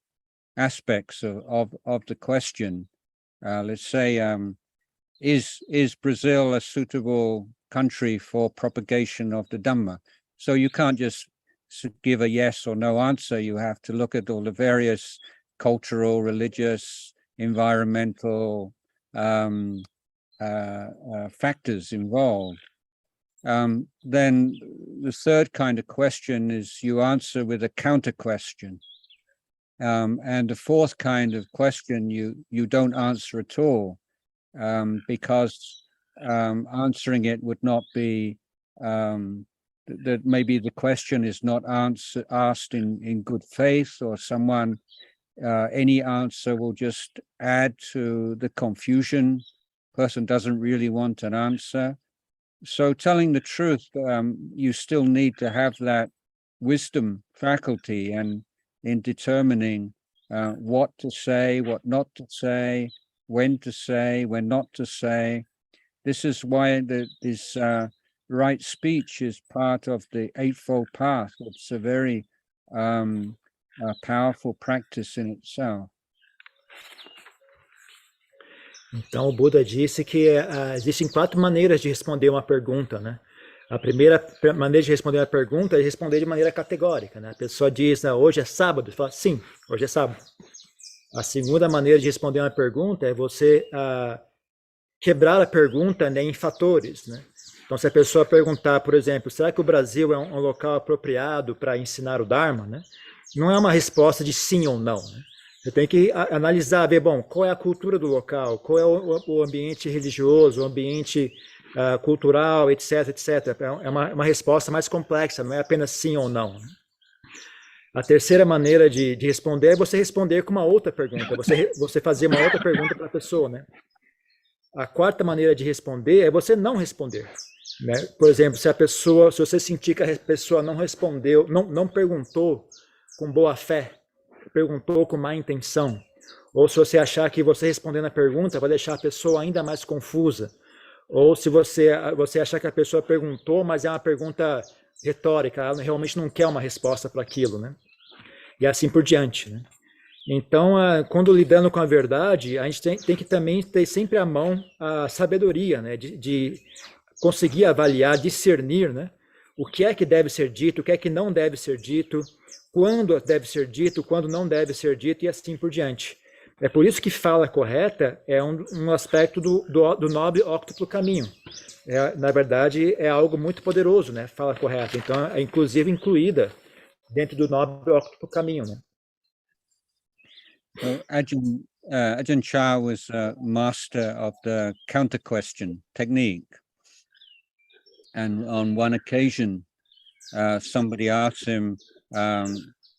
aspects of the question. Let's say, is Brazil a suitable country for propagation of the Dhamma? So you can't just give a yes or no answer. You have to look at all the various cultural, religious, environmental factors involved. then the third kind of question is you answer with a counter question. And the fourth kind of question you don't answer at all, because answering it would not be, that maybe the question is not asked in good faith, or someone, any answer will just add to the confusion. Person doesn't really want an answer. So telling the truth, you still need to have that wisdom faculty and in determining what to say, what not to say, when not to say. This is why this right speech is part of the Eightfold Path. It's a very powerful practice in itself. Então, o Buda disse que existem 4 maneiras de responder uma pergunta, né? A primeira maneira de responder uma pergunta é responder de maneira categórica, né? A pessoa diz, hoje é sábado, você fala, sim, hoje é sábado. A segunda maneira de responder uma pergunta é você quebrar a pergunta, né, em fatores, né? Então, se a pessoa perguntar, por exemplo, será que o Brasil é um local apropriado para ensinar o Dharma, né? Não é uma resposta de sim ou não, né? Você tem que analisar, ver, bom, qual é a cultura do local, qual é o ambiente religioso, o ambiente cultural, etc, etc. É uma resposta mais complexa, não é apenas sim ou não. A terceira maneira de responder é você responder com uma outra pergunta, você fazer uma outra pergunta para a pessoa, né? A quarta maneira de responder é você não responder, né? Por exemplo, se você sentir que a pessoa não respondeu, não perguntou com boa fé, perguntou com má intenção, ou se você achar que você respondendo a pergunta vai deixar a pessoa ainda mais confusa, ou se você achar que a pessoa perguntou, mas é uma pergunta retórica, ela realmente não quer uma resposta para aquilo, né? E assim por diante, né? Então, quando lidando com a verdade, a gente tem que também ter sempre à mão a sabedoria, né? De conseguir avaliar, discernir, né? O que é que deve ser dito, o que é que não deve ser dito, quando deve ser dito, quando não deve ser dito, e assim por diante. É por isso que fala correta é um aspecto do nobre óctuplo caminho. Na verdade, é algo muito poderoso, né? Fala correta. Então, é inclusive incluída dentro do nobre óctuplo caminho, né? Ajahn Chah was a master of the counter question technique. And on one occasion, somebody asked him,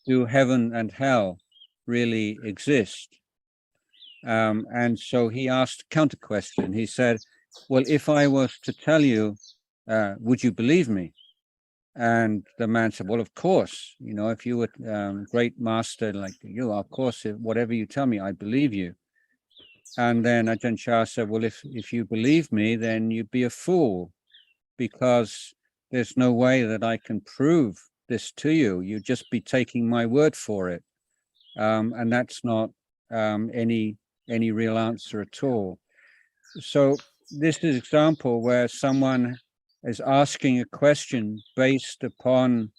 do heaven and hell really exist? And so he asked a counter question. He said, well, if I was to tell you, would you believe me? And the man said, well, of course, if you were great master like you, of course, whatever you tell me, I believe you. And then Ajahn Chah said, well, if you believe me, then you'd be a fool, because there's no way that I can prove this to you. You'd just be taking my word for it. And that's not any real answer at all. So this is an example where someone is asking a question based upon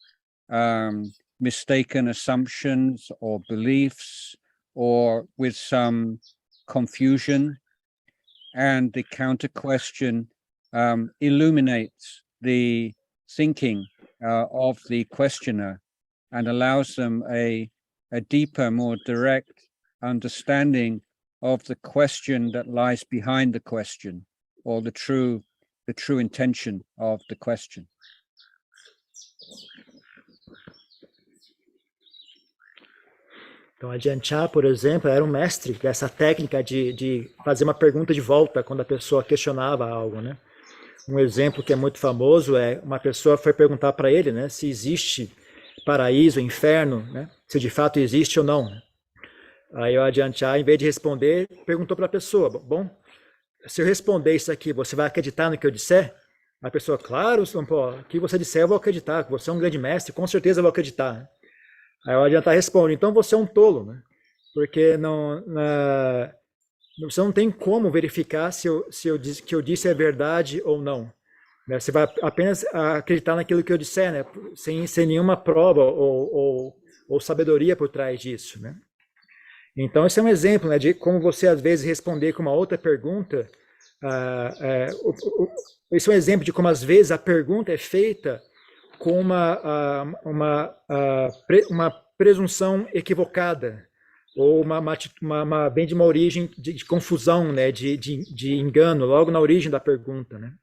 mistaken assumptions or beliefs, or with some confusion, and the counter question illuminates the thinking of the questioner and allows them a deeper, more direct understanding of the question that lies behind the question, or the true intention of the question. Então, Ajahn Chah, por exemplo, era um mestre dessa técnica de fazer uma pergunta de volta quando a pessoa questionava algo, né? Um exemplo que é muito famoso é uma pessoa foi perguntar para ele, né, se existe paraíso, inferno, né, se de fato existe ou não. Aí o Ajahn Chah, em vez de responder, perguntou para a pessoa, bom, se eu responder isso aqui, você vai acreditar no que eu disser? A pessoa, claro, o que você disser eu vou acreditar, você é um grande mestre, com certeza eu vou acreditar. Aí o Ajahn Chah responde, então você é um tolo, né? Porque você não tem como verificar se que eu disse é verdade ou não. Né? Você vai apenas acreditar naquilo que eu disser, né? sem nenhuma prova ou sabedoria por trás disso. Né? Então, esse é um exemplo, né, de como você, às vezes, responder com uma outra pergunta esse é um exemplo de como às vezes a pergunta é feita com uma presunção equivocada, ou bem de uma origem de confusão, né, de engano, logo na origem da pergunta, né?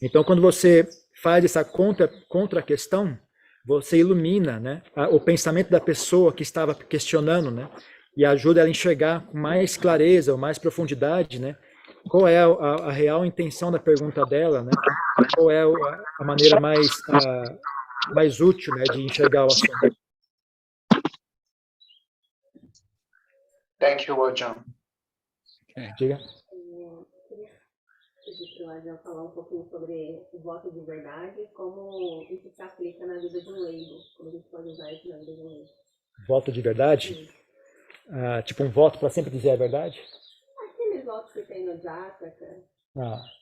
Então, quando você faz essa contra-questão, você ilumina, né, o pensamento da pessoa que estava questionando, né, e ajuda ela a enxergar com mais clareza, ou mais profundidade, né, qual é a real intenção da pergunta dela, né, qual é a maneira mais útil, né, de enxergar o assunto. Thank you, Ajahn. Diga. Pedir para o Ajahn falar um pouquinho sobre o voto de verdade, como isso se aplica na vida de um leigo, como a gente pode usar isso na vida de um leigo. Voto de verdade? Tipo um voto para sempre dizer a verdade? Aqueles votos que tem no Jataka,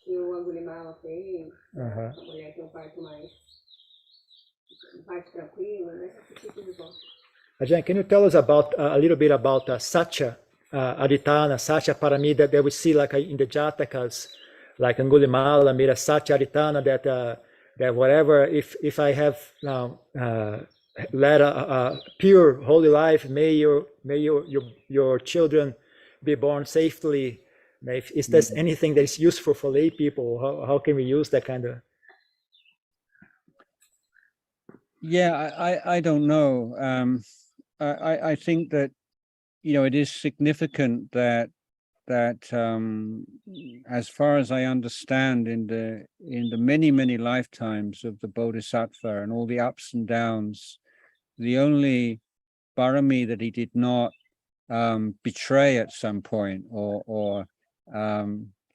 que o Angulimala fez, a mulher tem um parto tranquilo, né? Esse tipo de voto. Ajahn, can you tell us about a little bit about Satya Aditana, Satya Paramita that we see like in the Jatakas, like Angulimala made a Satya Aditana that whatever, if I have led a pure holy life, may your children be born safely. Is there anything that is useful for lay people? How can we use that kind of? Yeah, I don't know. I think that, it is significant that as far as I understand, in the many lifetimes of the Bodhisattva and all the ups and downs, the only parami that he did not betray at some point or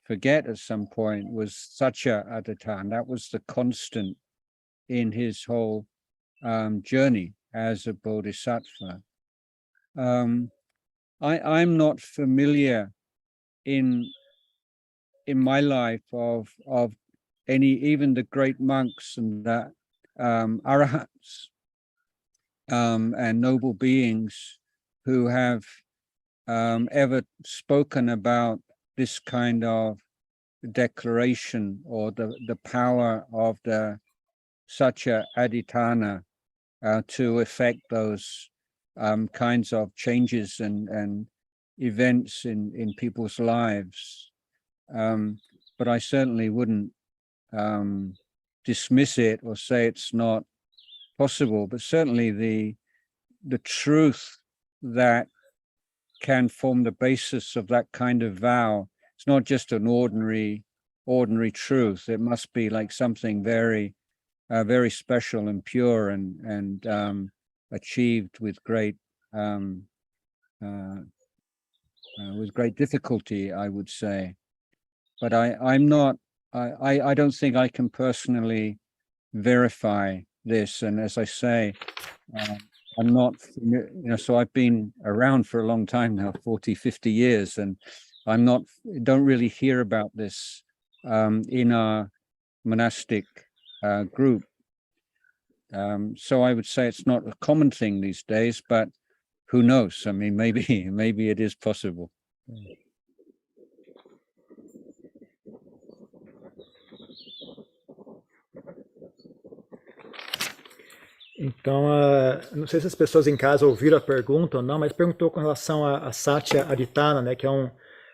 forget at some point was Satya Aditana. That was the constant in his whole journey as a Bodhisattva. I'm not familiar in my life of any, even the great monks and the arahants and noble beings who have ever spoken about this kind of declaration or the power of the Satya Aditana to effect those kinds of changes and events in people's lives. But I certainly wouldn't dismiss it or say it's not possible, but certainly the truth that can form the basis of that kind of vow, it's not just an ordinary truth. It must be like something very very special and pure and achieved with great difficulty, I would say. But I don't think I can personally verify this. And as I say, I'm not, so I've been around for a long time now, 40, 50 years, and don't really hear about this in our monastic group. So I would say it's not a common thing these days, but who knows? I mean, maybe it is possible. Então, não sei se as pessoas em casa ouviram a pergunta ou não, mas perguntou com relação a Satya Aditana, né, que é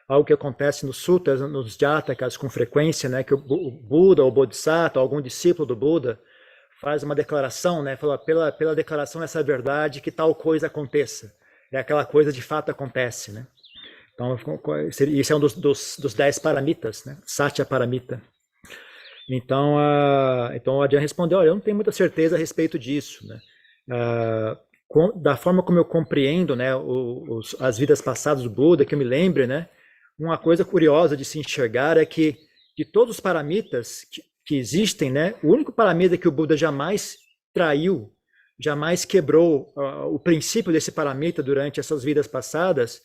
algo que acontece nos sutras, nos jatakas com frequência, né, que o Buda ou o Bodhisattva, algum discípulo do Buda, faz uma declaração, né, fala pela declaração dessa verdade que tal coisa aconteça. É aquela coisa de fato acontece, né? Então, isso é um dos 10 paramitas, né? Satya Paramita. Então o Ajahn respondeu, olha, eu não tenho muita certeza a respeito disso, né? Da forma como eu compreendo, né, as vidas passadas do Buda, que eu me lembre, né, uma coisa curiosa de se enxergar é que de todos os paramitas que existem, né, o único paramita que o Buda jamais traiu, jamais quebrou o princípio desse paramita durante essas vidas passadas,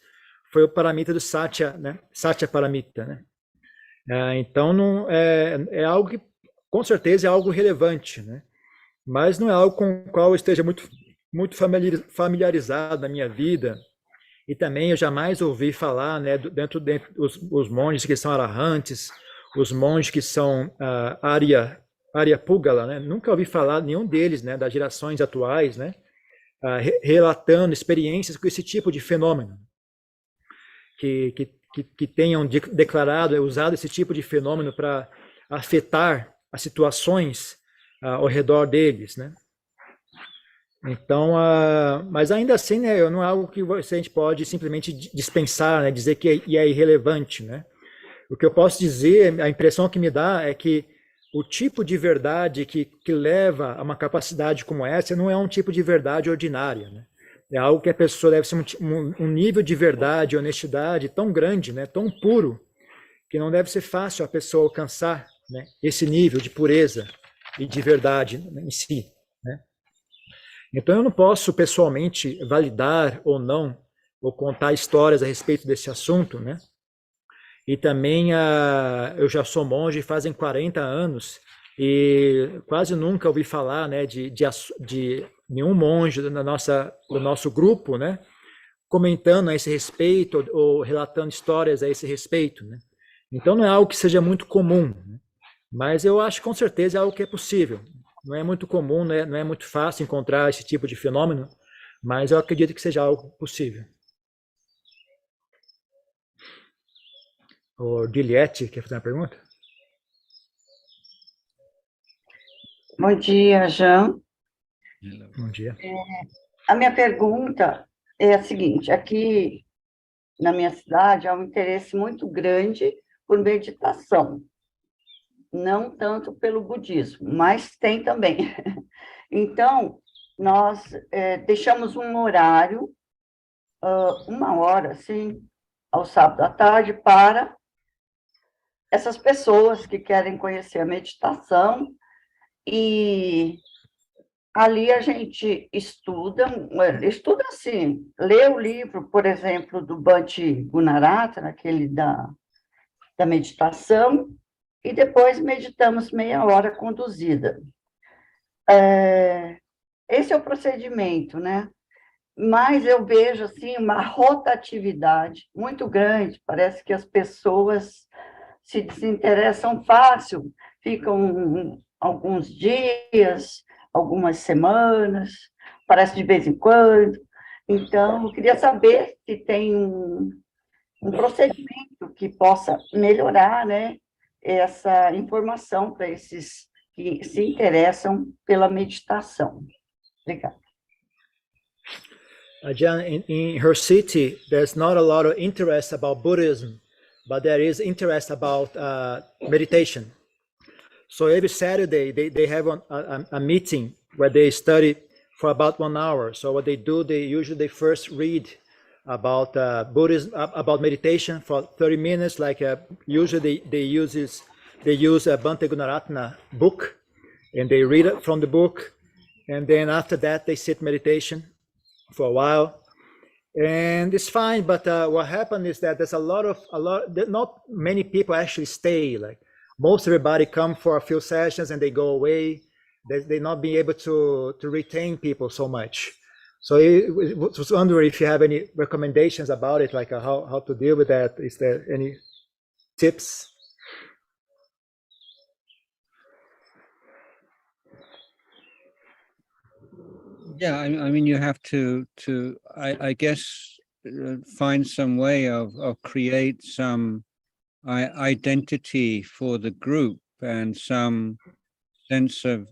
foi o paramita do Satya, né, Satya Paramita, né? Então, não, é algo que, com certeza, é algo relevante, né? Mas não é algo com o qual eu esteja muito familiarizado na minha vida E também eu jamais ouvi falar, né, dentro os monges que são arahantes, os monges que são Arya Pugala, né, nunca ouvi falar nenhum deles, né, das gerações atuais, né, relatando experiências com esse tipo de fenômeno, que tenham declarado, usado esse tipo de fenômeno para afetar as situações ao redor deles, né? Então, mas ainda assim, né, não é algo que a gente pode simplesmente dispensar, né, dizer que é irrelevante, né? O que eu posso dizer, a impressão que me dá é que o tipo de verdade que leva a uma capacidade como essa não é um tipo de verdade ordinária, né? É algo que a pessoa deve ser um nível de verdade, honestidade tão grande, né, tão puro, que não deve ser fácil a pessoa alcançar, né, esse nível de pureza e de verdade em si, né? Então eu não posso pessoalmente validar ou não, ou contar histórias a respeito desse assunto, né? E também eu já sou monge fazem 40 anos e quase nunca ouvi falar, né, de nenhum monge do nosso grupo, né, comentando a esse respeito ou relatando histórias a esse respeito, né? Então não é algo que seja muito comum, né? Mas eu acho que com certeza é algo que é possível. Não é muito comum, né? Não é muito fácil encontrar esse tipo de fenômeno, mas eu acredito que seja algo possível. O Juliette quer fazer uma pergunta? Bom dia, Ajahn. Bom dia. A minha pergunta é a seguinte: aqui na minha cidade há um interesse muito grande por meditação, não tanto pelo budismo, mas tem também. Então, nós deixamos um horário, 1 hora, assim, ao sábado à tarde, para essas pessoas que querem conhecer a meditação, e ali a gente estuda assim, lê o livro, por exemplo, do Bhante Gunarata, aquele da meditação, e depois meditamos meia hora conduzida. Esse é o procedimento, né? Mas eu vejo, assim, uma rotatividade muito grande, parece que as pessoas se desinteressam fácil, ficam alguns dias, algumas semanas, parece de vez em quando. Então, eu queria saber se tem um procedimento que possa melhorar, né, essa informação para esses que se interessam pela meditação. Obrigada. Ajahn, in her city, there's not a lot of interest about Buddhism, but there is interest about meditation. So every Saturday, they have a meeting where they study for about 1 hour. So what they do, they first read about Buddhism, about meditation for 30 minutes. Like usually they use a Bhante Gunaratana book, and they read it from the book, and then after that they sit meditation for a while, and it's fine. But what happened is that there's not many people actually stay. Like most everybody come for a few sessions and they go away. They not being able to retain people so much. So I was wondering if you have any recommendations about it, like how to deal with that. Is there any tips? Yeah, I mean, you have to I guess, find some way of create some identity for the group and some sense of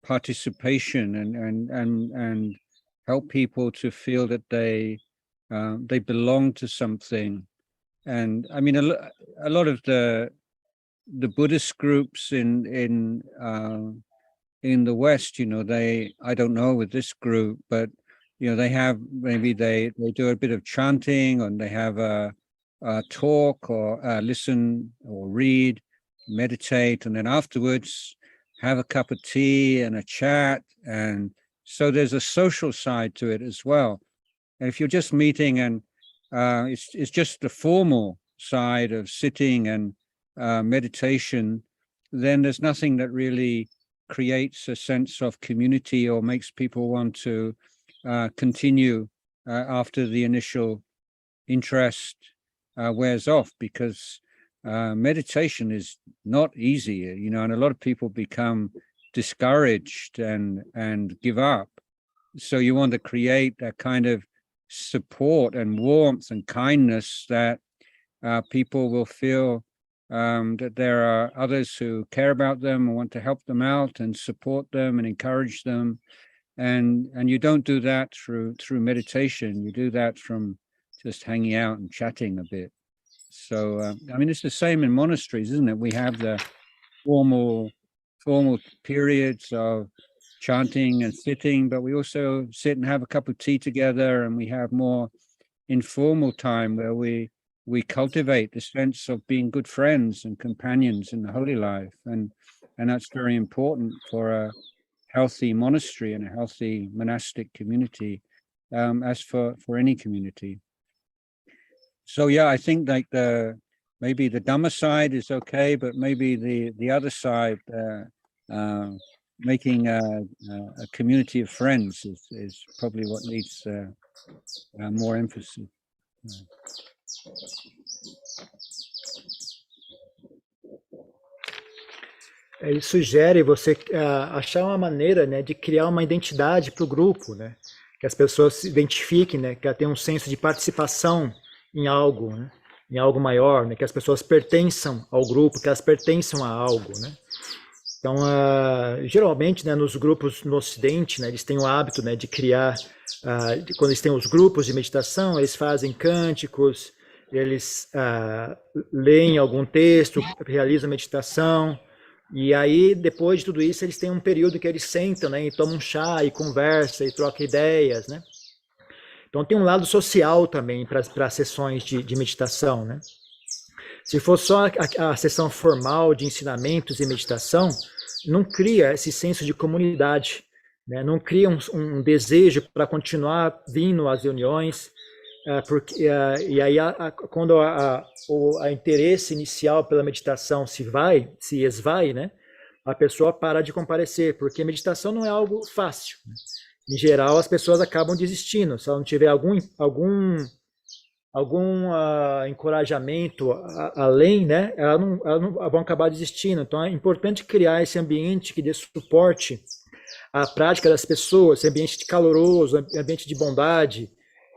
participation and help people to feel that they belong to something. And I mean, a lot of the Buddhist groups in the West, I don't know with this group, but they have, maybe they do a bit of chanting, and they have a talk or listen or read, meditate, and then afterwards have a cup of tea and a chat. And so there's a social side to it as well. And if you're just meeting and it's just the formal side of sitting and meditation, then there's nothing that really creates a sense of community or makes people want to continue after the initial interest wears off, because meditation is not easy, you know, and a lot of people become discouraged and give up. So you want to create that kind of support and warmth and kindness that people will feel that there are others who care about them and want to help them out and support them and encourage them. And you don't do that through meditation. You do that from just hanging out and chatting a bit. So I mean, it's the same in monasteries, isn't it? We have the formal periods of chanting and sitting, but we also sit and have a cup of tea together, and we have more informal time where we cultivate the sense of being good friends and companions in the holy life, and that's very important for a healthy monastery and a healthy monastic community, as for any community. So yeah, I think like maybe the Dhamma side is okay, but maybe the other side, making a community of friends is probably what needs more emphasis. Ele sugere você achar uma maneira, né, de criar uma identidade para o grupo, né, que as pessoas se identifiquem, né, que ela tenha um senso de participação em algo, né, em algo maior, né, que as pessoas pertençam ao grupo, que elas pertençam a algo, né. Então, geralmente, né, nos grupos no Ocidente, né, eles têm o hábito, né, de criar, quando eles têm os grupos de meditação, eles fazem cânticos, eles leem algum texto, realizam meditação, e aí, depois de tudo isso, eles têm um período que eles sentam, né, e tomam um chá, e conversam, e trocam ideias, né. Então, tem um lado social também para as sessões de meditação, né. Se for só a sessão formal de ensinamentos e meditação, não cria esse senso de comunidade, né, não cria um desejo para continuar vindo às reuniões, porque, e aí, quando o interesse inicial pela meditação se esvai, né, a pessoa para de comparecer, porque meditação não é algo fácil, né? Em geral, as pessoas acabam desistindo, se ela não tiver algum encorajamento além, né, elas não vão acabar desistindo. Então, é importante criar esse ambiente que dê suporte à prática das pessoas, esse ambiente caloroso, ambiente de bondade,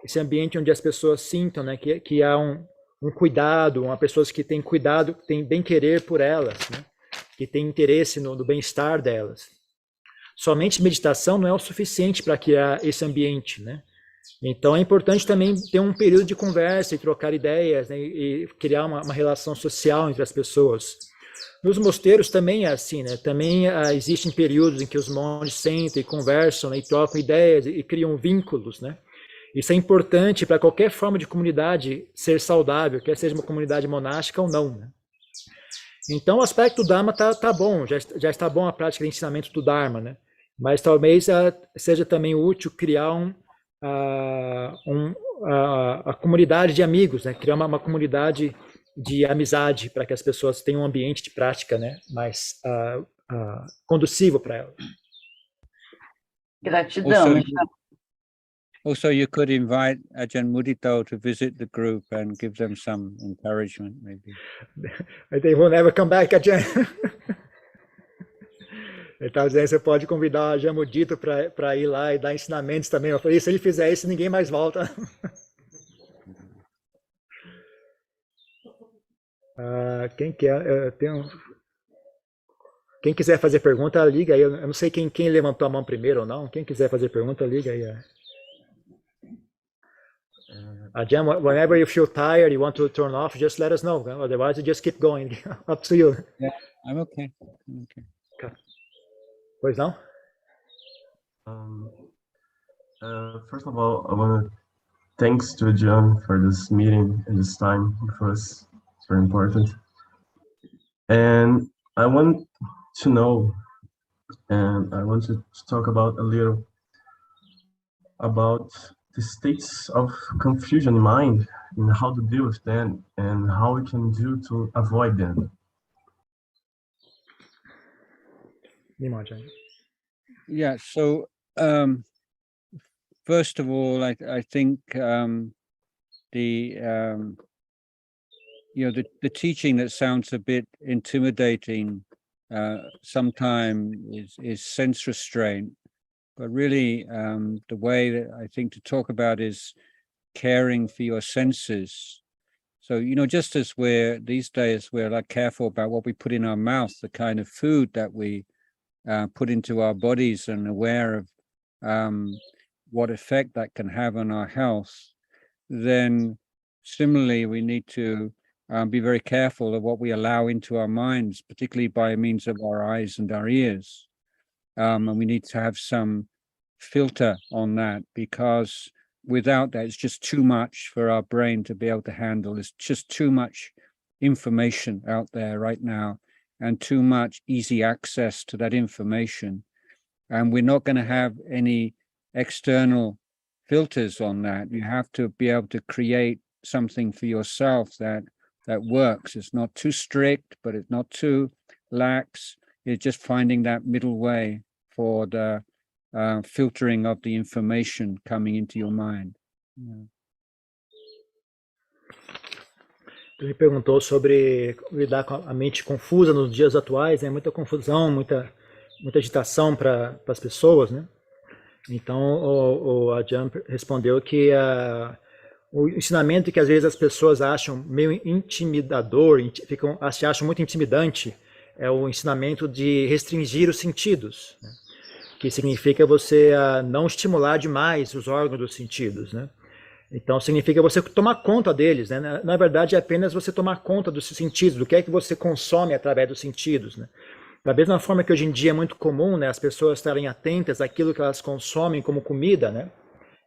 esse ambiente onde as pessoas sintam, né, que há um cuidado, uma pessoas que têm cuidado, que têm bem-querer por elas, né, que têm interesse no bem-estar delas. Somente meditação não é o suficiente para criar esse ambiente, né? Então é importante também ter um período de conversa e trocar ideias, né, e criar uma relação social entre as pessoas. Nos mosteiros também é assim, né? Também existem períodos em que os monges sentam e conversam, né, e trocam ideias e criam vínculos, né? Isso é importante para qualquer forma de comunidade ser saudável, quer seja uma comunidade monástica ou não, né? Então o aspecto do Dharma tá bom, já está bom a prática de ensinamento do Dharma, né? Mas talvez seja também útil criar a comunidade de amigos, né? Criar uma comunidade de amizade para que as pessoas tenham um ambiente de prática, né, mais conducivo para elas. Gratidão. Also, you could invite Ajahn Mudito to visit the group and give them some encouragement, maybe. They will never come back, Ajahn. Ele estava dizendo que você pode convidar o Ajahn Mudito para ir lá e dar ensinamentos também. Eu falei, se ele fizer isso, ninguém mais volta. Quem quer? Quem quiser fazer pergunta, liga aí. Eu não sei quem levantou a mão primeiro ou não. Quem quiser fazer pergunta, liga aí. Ajahn, whenever you feel tired, you want to turn off, just let us know. Otherwise, you just keep going. Up to you. Yeah, I'm okay. Pois não? First of all, I want to thanks to Ajahn for this meeting and this time, because it's very important. And I want to know, and I want to talk about a little about the states of confusion in mind and how to deal with them and how we can do to avoid them. Yeah, so first of all, I think the teaching that sounds a bit intimidating sometimes is sense restraint, but really the way that I think to talk about is caring for your senses. So, just as these days we're like careful about what we put in our mouth, the kind of food that we put into our bodies, and aware of what effect that can have on our health, then similarly we need to be very careful of what we allow into our minds, particularly by means of our eyes and our ears. And we need to have some filter on that, because without that, it's just too much for our brain to be able to handle. It's just too much information out there right now, and too much easy access to that information. And we're not going to have any external filters on that. You have to be able to create something for yourself that works. It's not too strict, but it's not too lax. It's just finding that middle way for the filtering of the information coming into your mind. Yeah. Ele perguntou sobre lidar com a mente confusa nos dias atuais, né? Muita confusão, muita agitação para as pessoas, né? Então o Ajahn respondeu que o ensinamento que às vezes as pessoas acham meio intimidador, se acham muito intimidante, é o ensinamento de restringir os sentidos, né? Que significa você não estimular demais os órgãos dos sentidos, né? Então significa você tomar conta deles, né? Na verdade é apenas você tomar conta dos sentidos, do que é que você consome através dos sentidos, né? Da mesma forma que hoje em dia é muito comum, né, as pessoas estarem atentas àquilo que elas consomem como comida, né?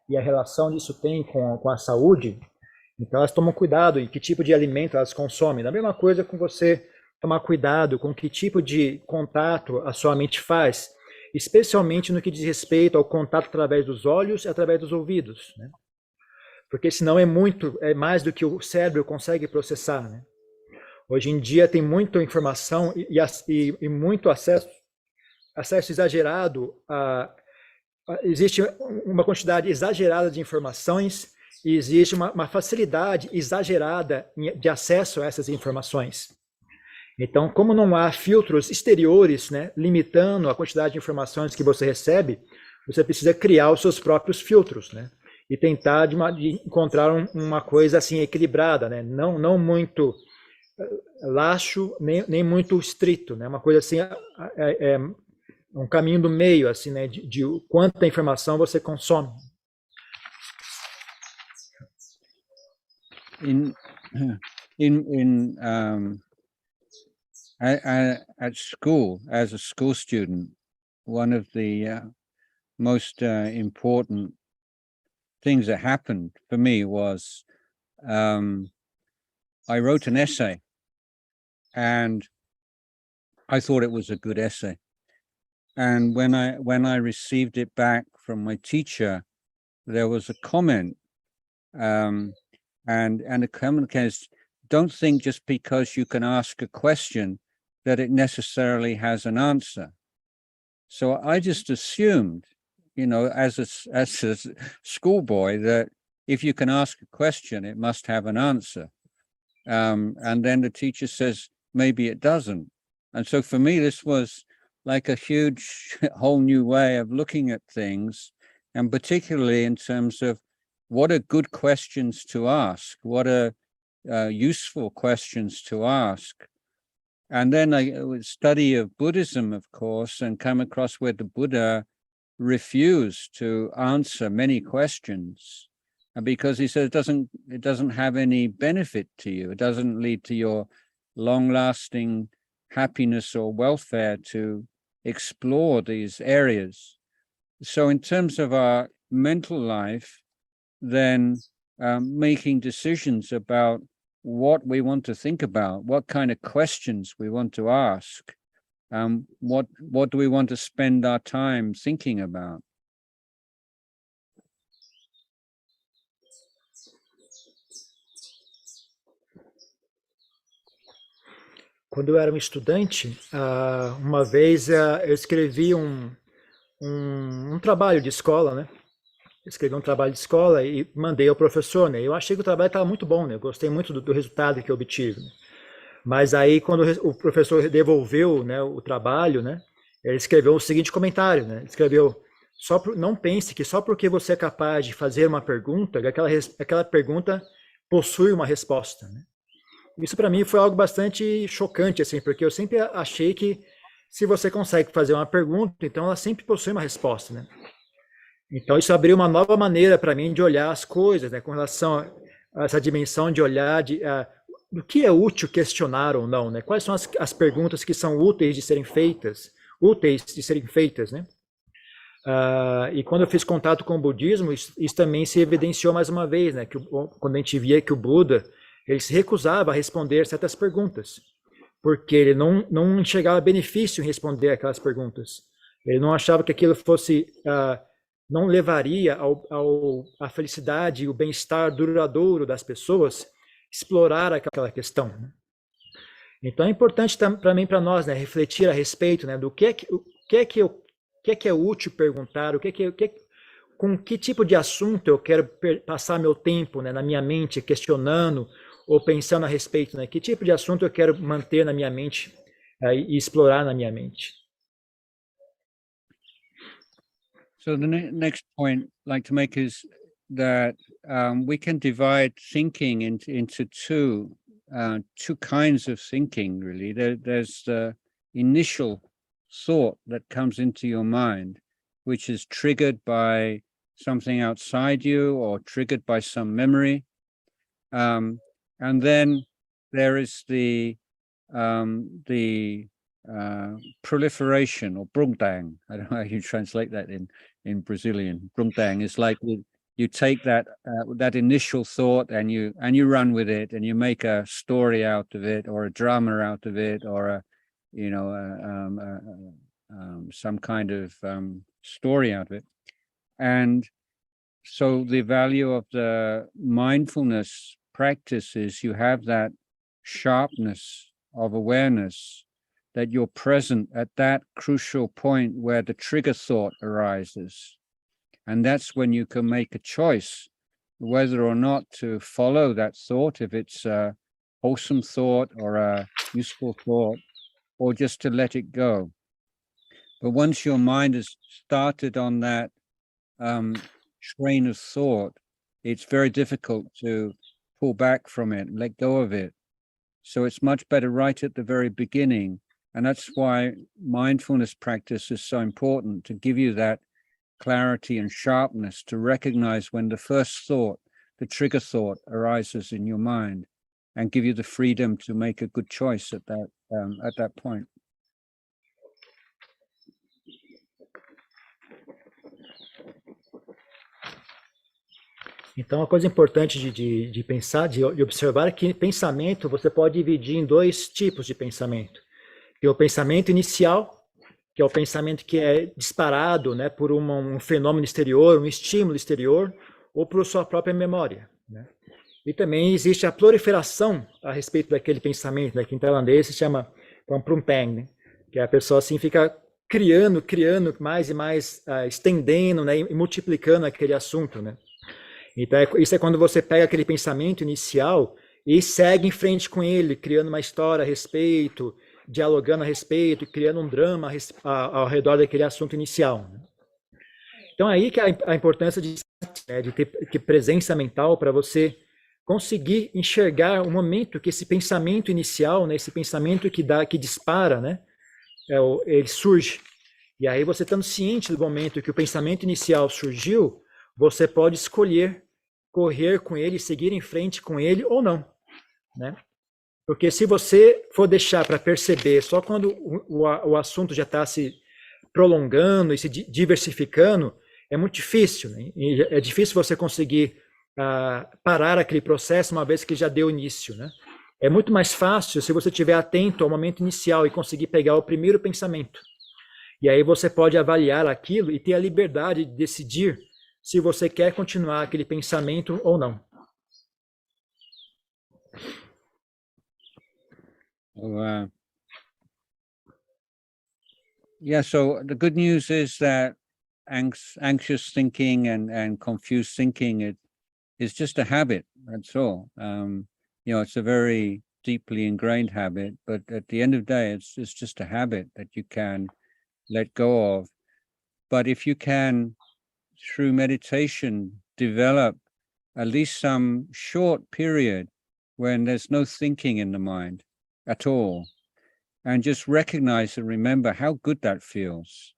E a relação disso tem com a saúde. Então elas tomam cuidado em que tipo de alimento elas consomem. Da mesma coisa com você tomar cuidado com que tipo de contato a sua mente faz, especialmente no que diz respeito ao contato através dos olhos e através dos ouvidos, né? Porque senão é mais do que o cérebro consegue processar, né? Hoje em dia tem muita informação e muito acesso exagerado. Existe uma quantidade exagerada de informações e existe uma facilidade exagerada de acesso a essas informações. Então, como não há filtros exteriores, né, limitando a quantidade de informações que você recebe, você precisa criar os seus próprios filtros, né? E tentar de encontrar uma coisa assim equilibrada, né? Não muito laxo, nem muito estrito, né? Uma coisa assim, um caminho do meio, assim, né? De quanta informação você consome. At school, as a school student, one of the most important things that happened for me was I wrote an essay, and I thought it was a good essay. And when I received it back from my teacher, there was a comment, and the comment is, don't think just because you can ask a question that it necessarily has an answer. So I just assumed, as a schoolboy, that if you can ask a question, it must have an answer. And then the teacher says, maybe it doesn't. And so for me, this was like a huge, whole new way of looking at things, and particularly in terms of what are good questions to ask, what are useful questions to ask. And then I would study of Buddhism, of course, and come across where the Buddha refused to answer many questions, because he said it doesn't have any benefit to you. It doesn't lead to your long-lasting happiness or welfare to explore these areas. So in terms of our mental life, then making decisions about what we want to think about, what kind of questions we want to ask, what do we want to spend our time thinking about. Quando eu era um estudante, uma vez eu escrevi um trabalho de escola, né? escrevi um trabalho de escola e mandei ao professor, né? Eu achei que o trabalho estava muito bom, né? Eu gostei muito do resultado que eu obtive, né? Mas aí, quando o professor devolveu, né, o trabalho, né, ele escreveu o seguinte comentário, né? Ele escreveu: não pense que só porque você é capaz de fazer uma pergunta, aquela pergunta possui uma resposta, né? Isso para mim foi algo bastante chocante, assim, porque eu sempre achei que se você consegue fazer uma pergunta, então ela sempre possui uma resposta, né? Então isso abriu uma nova maneira para mim de olhar as coisas, né, com relação a essa dimensão de olhar do que é útil questionar ou não, né? Quais são as perguntas que são úteis de serem feitas, né? E quando eu fiz contato com o budismo, isso também se evidenciou mais uma vez, né? Quando a gente via que o Buda, ele se recusava a responder certas perguntas, porque ele não enxergava benefício em responder aquelas perguntas. Ele não achava que aquilo fosse, não levaria à felicidade e o bem-estar duradouro das pessoas explorar aquela questão, né? Então é importante também para nós, né, refletir a respeito, né, do que é útil perguntar, com que tipo de assunto eu quero passar meu tempo, né, na minha mente, questionando ou pensando a respeito, né? Que tipo de assunto eu quero manter na minha mente e explorar na minha mente. So the next point I'd like to make is that we can divide thinking into two kinds of thinking, really. There's the initial thought that comes into your mind, which is triggered by something outside you or triggered by some memory. And then there is the proliferation, or brungdang. I don't know how you translate that in Brazilian. Brungdang is like you take that initial thought and you run with it, and you make a story out of it, or a drama out of it, or some kind of story out of it. And so the value of the mindfulness practice is you have that sharpness of awareness, that you're present at that crucial point where the trigger thought arises. And that's when you can make a choice whether or not to follow that thought, if it's a wholesome thought or a useful thought, or just to let it go. But once your mind has started on that train of thought, it's very difficult to pull back from it and let go of it. So it's much better right at the very beginning. And that's why mindfulness practice is so important, to give you that clarity and sharpness to recognize when the first thought, the trigger thought, arises in your mind, and give you the freedom to make a good choice at that point. Então, uma coisa importante de pensar, de observar, é que pensamento você pode dividir em dois tipos de pensamento. Tem o pensamento inicial, que é o pensamento que é disparado, né, por um fenômeno exterior, um estímulo exterior, ou por sua própria memória, né? E também existe a proliferação a respeito daquele pensamento, né, que em tailandês se chama prumpeng, né, que a pessoa assim fica criando mais e mais, estendendo, né, e multiplicando aquele assunto, né? Então, isso é quando você pega aquele pensamento inicial e segue em frente com ele, criando uma história a respeito, dialogando a respeito, criando um drama ao redor daquele assunto inicial. Então, aí que a importância de ter presença mental para você conseguir enxergar o momento que esse pensamento inicial, né, esse pensamento que dispara, né, ele surge. E aí, você estando ciente do momento que o pensamento inicial surgiu, você pode escolher correr com ele, seguir em frente com ele ou não, né? Porque se você for deixar para perceber só quando o assunto já está se prolongando e se diversificando, é muito difícil, né? E é difícil você conseguir parar aquele processo uma vez que já deu início, né? É muito mais fácil se você estiver atento ao momento inicial e conseguir pegar o primeiro pensamento. E aí você pode avaliar aquilo e ter a liberdade de decidir se você quer continuar aquele pensamento ou não. Yeah, so the good news is that anxious thinking and confused thinking, it is just a habit, that's all. You know, it's a very deeply ingrained habit, but at the end of the day, it's just a habit that you can let go of. But if you can, through meditation, develop at least some short period when there's no thinking in the mind at all, and just recognize and remember how good that feels.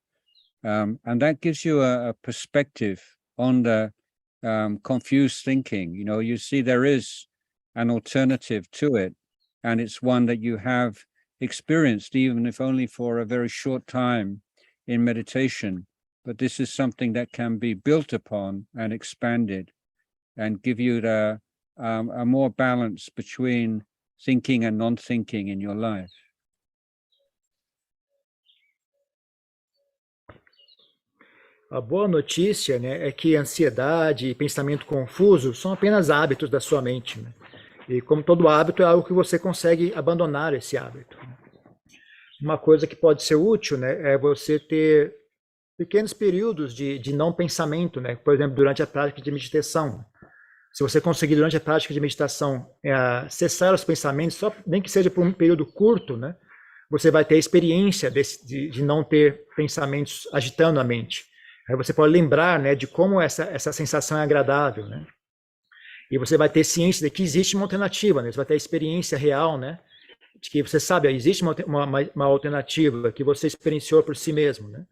And that gives you a perspective on the confused thinking. You know, you see there is an alternative to it, and it's one that you have experienced, even if only for a very short time in meditation. But this is something that can be built upon and expanded and give you a more balance between thinking and non-thinking in your life. A boa notícia, né, é que ansiedade e pensamento confuso são apenas hábitos da sua mente, né? E como todo hábito, é algo que você consegue abandonar esse hábito. Uma coisa que pode ser útil, né, é você ter pequenos períodos de não pensamento, né? Por exemplo, durante a prática de meditação. Se você conseguir, durante a prática de meditação, cessar os pensamentos, só, nem que seja por um período curto, né, você vai ter a experiência de não ter pensamentos agitando a mente. Aí você pode lembrar, né, de como essa sensação é agradável, né? E você vai ter ciência de que existe uma alternativa, né? Você vai ter a experiência real, né? De que você sabe, existe uma alternativa que você experienciou por si mesmo, né?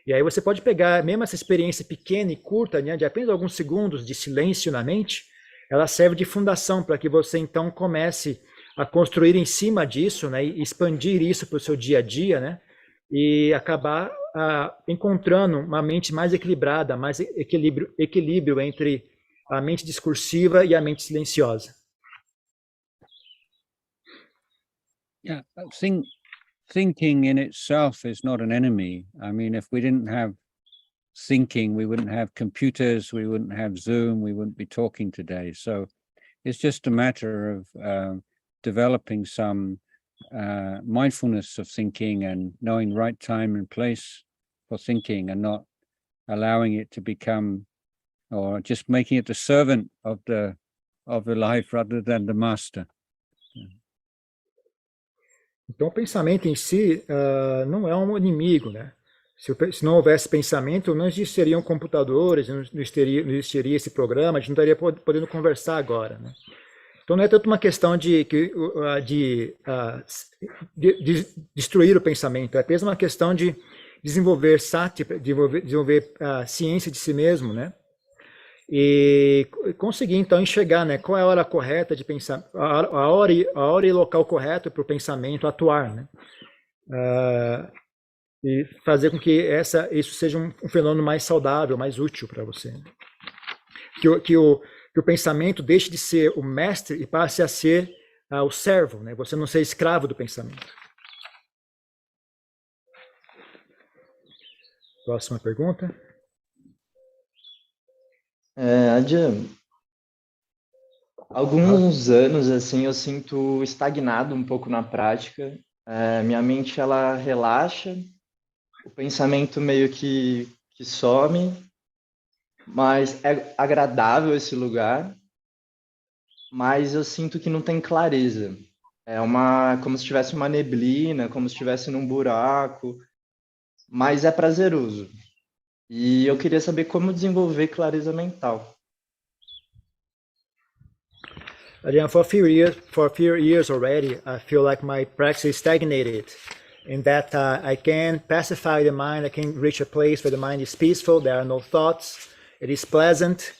E aí você pode pegar, mesmo essa experiência pequena e curta, né, de apenas alguns segundos de silêncio na mente, ela serve de fundação para que você então comece a construir em cima disso, né, e expandir isso para o seu dia a dia, né? E acabar encontrando uma mente mais equilibrada, mais equilíbrio entre a mente discursiva e a mente silenciosa. Yeah, thinking in itself is not an enemy. I mean, if we didn't have thinking, we wouldn't have computers, we wouldn't have Zoom, we wouldn't be talking today. So it's just a matter of developing some mindfulness of thinking and knowing right time and place for thinking, and not allowing it to become, or just making it the servant of the life rather than the master. Então, o pensamento em si não é um inimigo, né? Se não houvesse pensamento, não existiriam computadores, não existiria esse programa, a gente não estaria podendo conversar agora, né? Então, não é tanto uma questão de destruir o pensamento, é apenas uma questão de desenvolver sati, desenvolver a ciência de si mesmo, né? E conseguir, então, enxergar, né, qual é a hora correta de pensar, a hora e local correto para o pensamento atuar, né? E fazer com que isso seja um fenômeno mais saudável, mais útil para você. Que o pensamento deixe de ser o mestre e passe a ser o servo, né? Você não ser escravo do pensamento. Próxima pergunta. Ajahn, alguns anos assim eu sinto estagnado um pouco na prática. Minha mente ela relaxa, o pensamento meio que some, mas é agradável esse lugar, mas eu sinto que não tem clareza. É como se tivesse uma neblina, como se estivesse num buraco, mas é prazeroso. E eu queria saber como desenvolver clareza mental. Again, for a few years already, I feel like my practice is stagnated, in that I can pacify the mind, I can reach a place where the mind is peaceful, there are no thoughts, it is pleasant,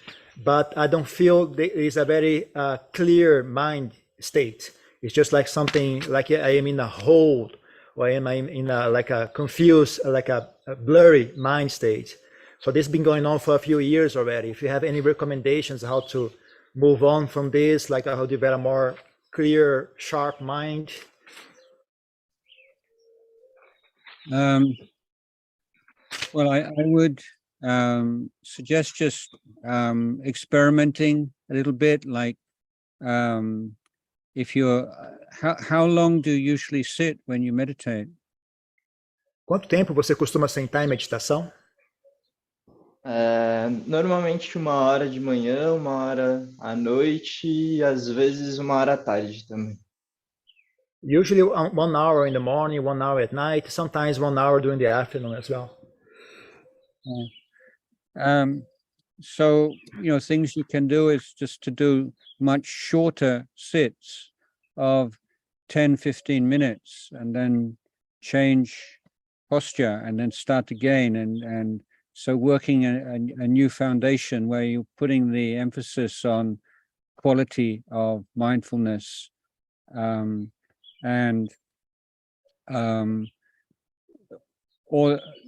but I don't feel there is a very clear mind state. It's just like something, like I am in a hole, or I am in like a confused, like a blurry mind state. So this has been going on for a few years already. If you have any recommendations how to move on from this, like how to develop a more clear, sharp mind? Well, I would suggest just experimenting a little bit, like if you're, how long do you usually sit when you meditate? Quanto tempo você costuma sentar em meditação? Normalmente 1 hora de manhã, 1 hora à noite e às vezes 1 hora à tarde também. Usually 1 hour in the morning, 1 hour at night, sometimes 1 hour during the afternoon as well. So, things you can do is just to do much shorter sits of 10, 15 minutes and then change posture and then start again. And so working a new foundation where you're putting the emphasis on quality of mindfulness,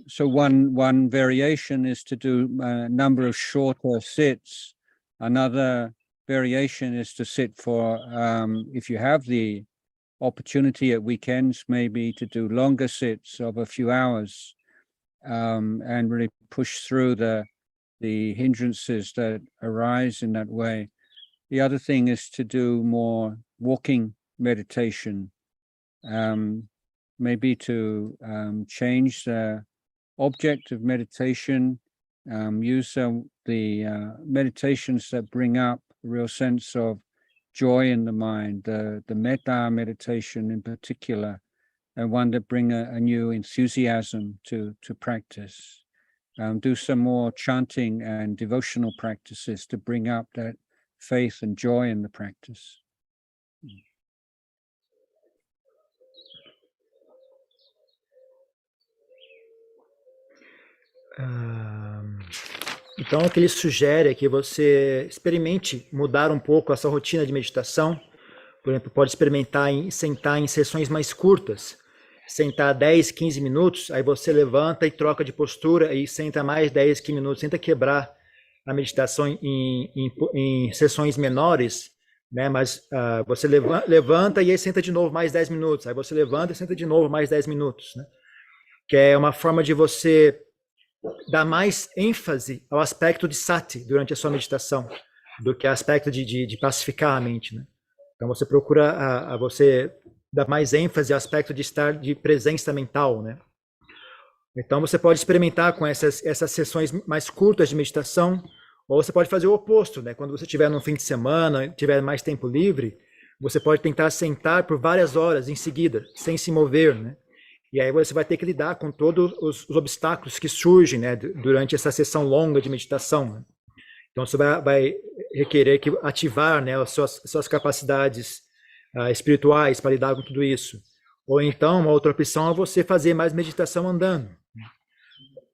so one variation is to do a number of shorter sits. Another variation is to sit for, if you have the opportunity at weekends, maybe to do longer sits of a few hours, and really push through the hindrances that arise in that way. The other thing is to do more walking meditation, maybe to change the object of meditation, use the meditations that bring up a real sense of joy in the mind, the metta meditation in particular, and one that bring a new enthusiasm to practice. Do some more chanting and devotional practices to bring up that faith and joy in the practice. Então, o que ele sugere é que você experimente mudar um pouco essa rotina de meditação. Por exemplo, pode experimentar sentar em sessões mais curtas. Sentar 10, 15 minutos, aí você levanta e troca de postura e senta mais 10, 15 minutos. Tenta quebrar a meditação em sessões menores, né? Mas você levanta e aí senta de novo mais 10 minutos. Aí você levanta e senta de novo mais 10 minutos, né? Que é uma forma de você dar mais ênfase ao aspecto de sati durante a sua meditação, do que ao aspecto de pacificar a mente, né? Então você procura você dar mais ênfase ao aspecto de estar de presença mental, né? Então você pode experimentar com essas sessões mais curtas de meditação, ou você pode fazer o oposto, né? Quando você estiver no fim de semana, tiver mais tempo livre, você pode tentar sentar por várias horas em seguida, sem se mover, né? E aí você vai ter que lidar com todos os obstáculos que surgem, né, durante essa sessão longa de meditação, né? Então você vai requerer que ativar, né, as suas capacidades espirituais para lidar com tudo isso. Ou então, uma outra opção é você fazer mais meditação andando.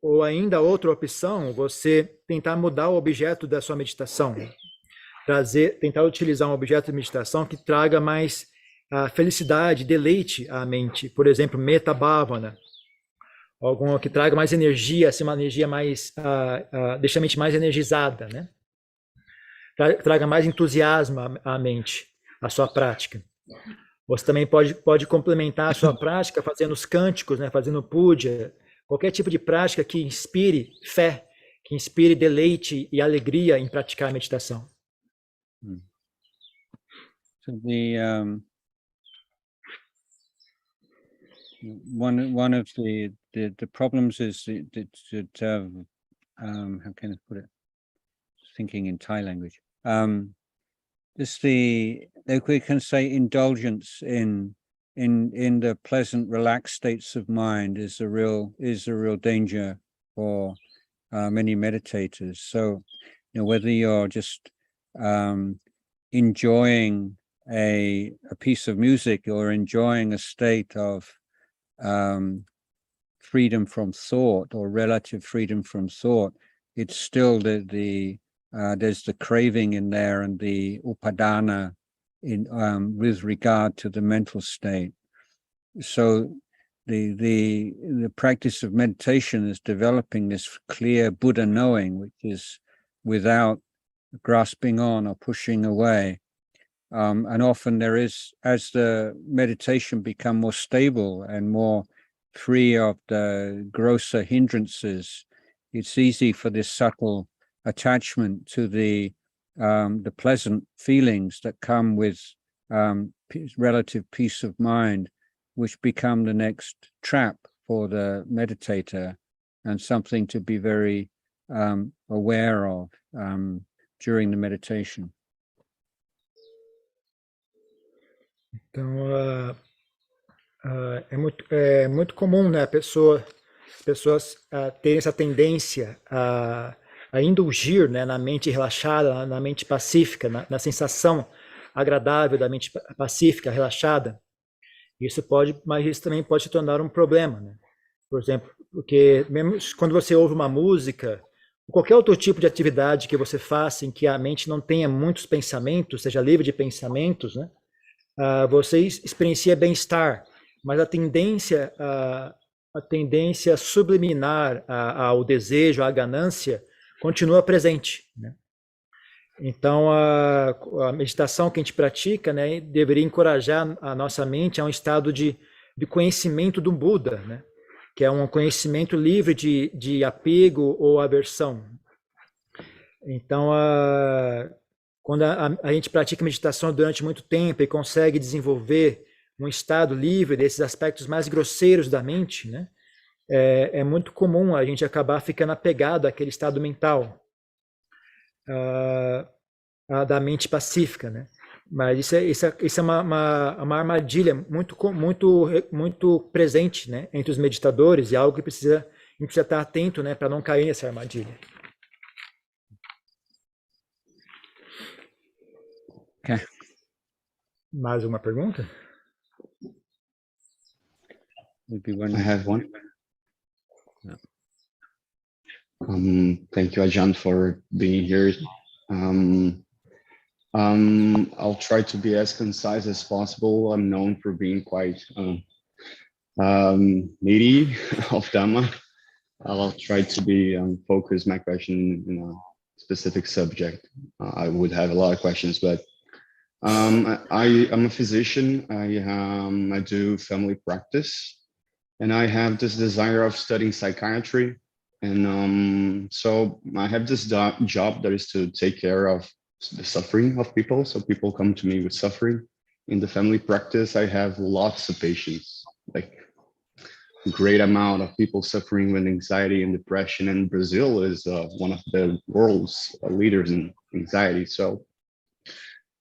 Ou ainda outra opção, você tentar mudar o objeto da sua meditação. Tentar utilizar um objeto de meditação que traga mais felicidade, deleite à mente. Por exemplo, metta bhavana. Algum que traga mais energia, assim, uma energia mais, deixa a mente mais energizada, né? Traga mais entusiasmo à mente, à sua prática. Você também pode complementar a sua prática fazendo os cânticos, né? Fazendo puja, qualquer tipo de prática que inspire fé, que inspire deleite e alegria em praticar a meditação. So one of the problems is that how can I put it? Thinking in Thai language. We can say indulgence in the pleasant, relaxed states of mind is a real danger for many meditators. So, whether you're just enjoying a piece of music or enjoying a state of freedom from thought or relative freedom from thought, it's still there's the craving in there and the upadana with regard to the mental state. So the practice of meditation is developing this clear Buddha knowing, which is without grasping on or pushing away. And often there is, as the meditation become more stable and more free of the grosser hindrances, it's easy for this subtle attachment to the pleasant feelings that come with relative peace of mind, which become the next trap for the meditator and something to be very aware of during the meditation? Então, é muito comum, né, pessoas terem essa tendência a indulgir, né, na mente relaxada, na mente pacífica, na sensação agradável da mente pacífica, relaxada. Mas isso também pode se tornar um problema, né? Por exemplo, porque mesmo quando você ouve uma música, qualquer outro tipo de atividade que você faça em que a mente não tenha muitos pensamentos, seja livre de pensamentos, né? Você experiencia bem-estar, mas a tendência subliminar ao desejo, à ganância, continua presente, né? Então, a meditação que a gente pratica, né, deveria encorajar a nossa mente a um estado de conhecimento do Buda, né, que é um conhecimento livre de apego ou aversão. Então, quando a gente pratica meditação durante muito tempo e consegue desenvolver um estado livre desses aspectos mais grosseiros da mente, né, é muito comum a gente acabar ficando apegado àquele estado mental. Da mente pacífica, né? Mas isso é uma armadilha muito presente, né, entre os meditadores, e algo que a gente precisa estar atento, né, para não cair nessa armadilha. Okay. Mais uma pergunta? I have one. Yeah. Thank you, Ajahn, for being here. I'll try to be as concise as possible. I'm known for being quite needy of Dhamma. I'll try to be focus my question in a specific subject. I would have a lot of questions, but I'm a physician. I do family practice, and I have this desire of studying psychiatry. And so I have this job that is to take care of the suffering of people. So people come to me with suffering. In the family practice, I have lots of patients, like a great amount of people suffering with anxiety and depression. And Brazil is one of the world's leaders in anxiety. So,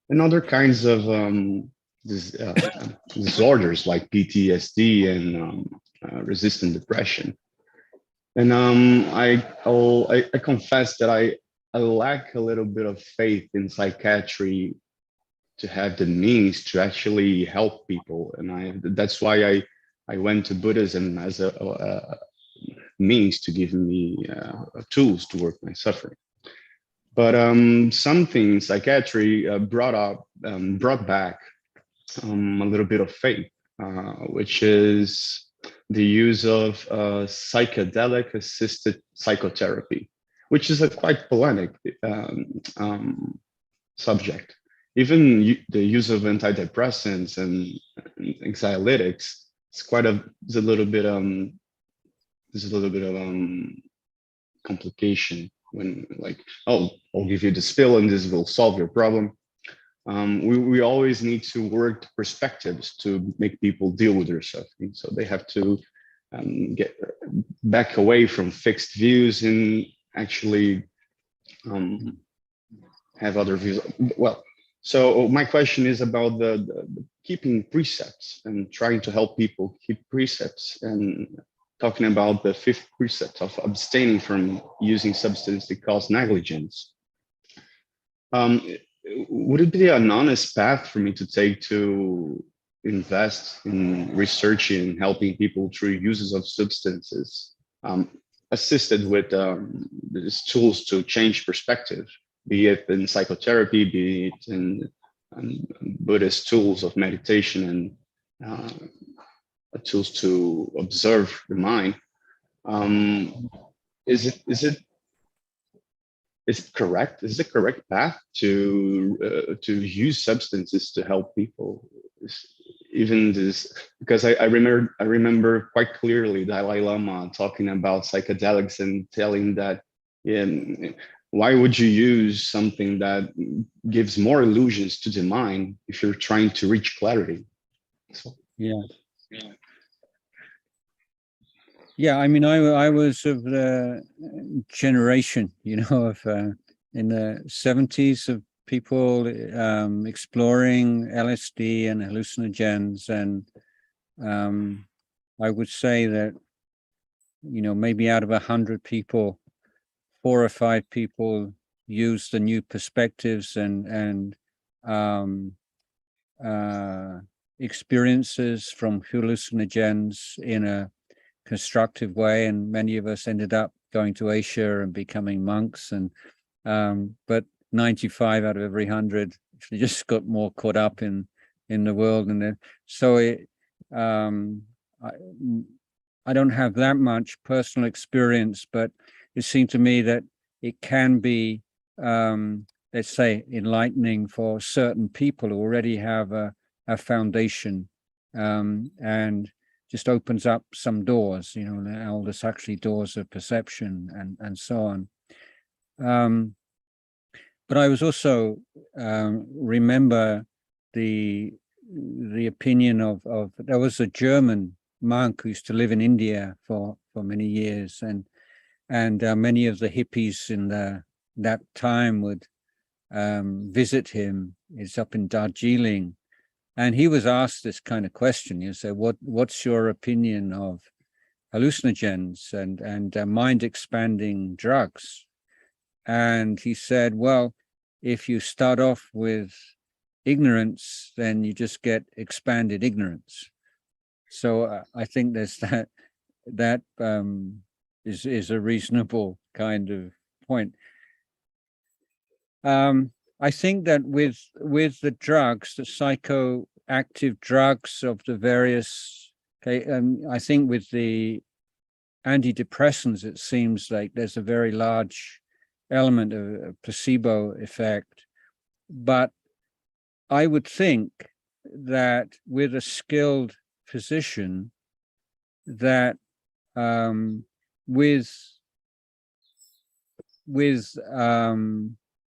and other kinds of disorders like PTSD and resistant depression. And I confess that I lack a little bit of faith in psychiatry to have the means to actually help people, and that's why I went to Buddhism as a means to give me tools to work my suffering. But something psychiatry brought back a little bit of faith, which is the use of psychedelic assisted psychotherapy, which is a quite polemic subject. Even the use of antidepressants and anxiolytics is a little bit of complication when, like, oh, I'll give you this pill and this will solve your problem. We always need to work perspectives to make people deal with their suffering. So they have to get back away from fixed views and actually have other views. Well, so my question is about the keeping precepts and trying to help people keep precepts, and talking about the 5th precept of abstaining from using substances that cause negligence. Would it be an honest path for me to take to invest in researching and helping people through uses of substances, assisted with these tools to change perspective, be it in psychotherapy, be it in Buddhist tools of meditation and tools to observe the mind? Is it correct? Is the correct path to use substances to help people? Even this, because I remember quite clearly Dalai Lama talking about psychedelics and telling that, why would you use something that gives more illusions to the mind if you're trying to reach clarity? So, yeah. Yeah, I mean, I was of the generation, of in the 70s of people exploring LSD and hallucinogens, and I would say that, maybe out of 100 people, 4 or 5 people use the new perspectives and experiences from hallucinogens in a constructive way, and many of us ended up going to Asia and becoming monks, and but 95 out of every 100 just got more caught up in the world, and so I don't have that much personal experience, but it seemed to me that it can be, let's say, enlightening for certain people who already have a foundation, and just opens up some doors, all this actually doors of perception and so on. But I was also remember the opinion of there was a German monk who used to live in India for many years, and many of the hippies in that time would visit him. It's up in Darjeeling. And he was asked this kind of question. You say, what's your opinion of hallucinogens and mind-expanding drugs? And he said, well, if you start off with ignorance, then you just get expanded ignorance. So I think there's that is a reasonable kind of point. I think that with the drugs, the psychoactive drugs of the various, I think with the antidepressants, it seems like there's a very large element of a placebo effect. But I would think that with a skilled physician, that with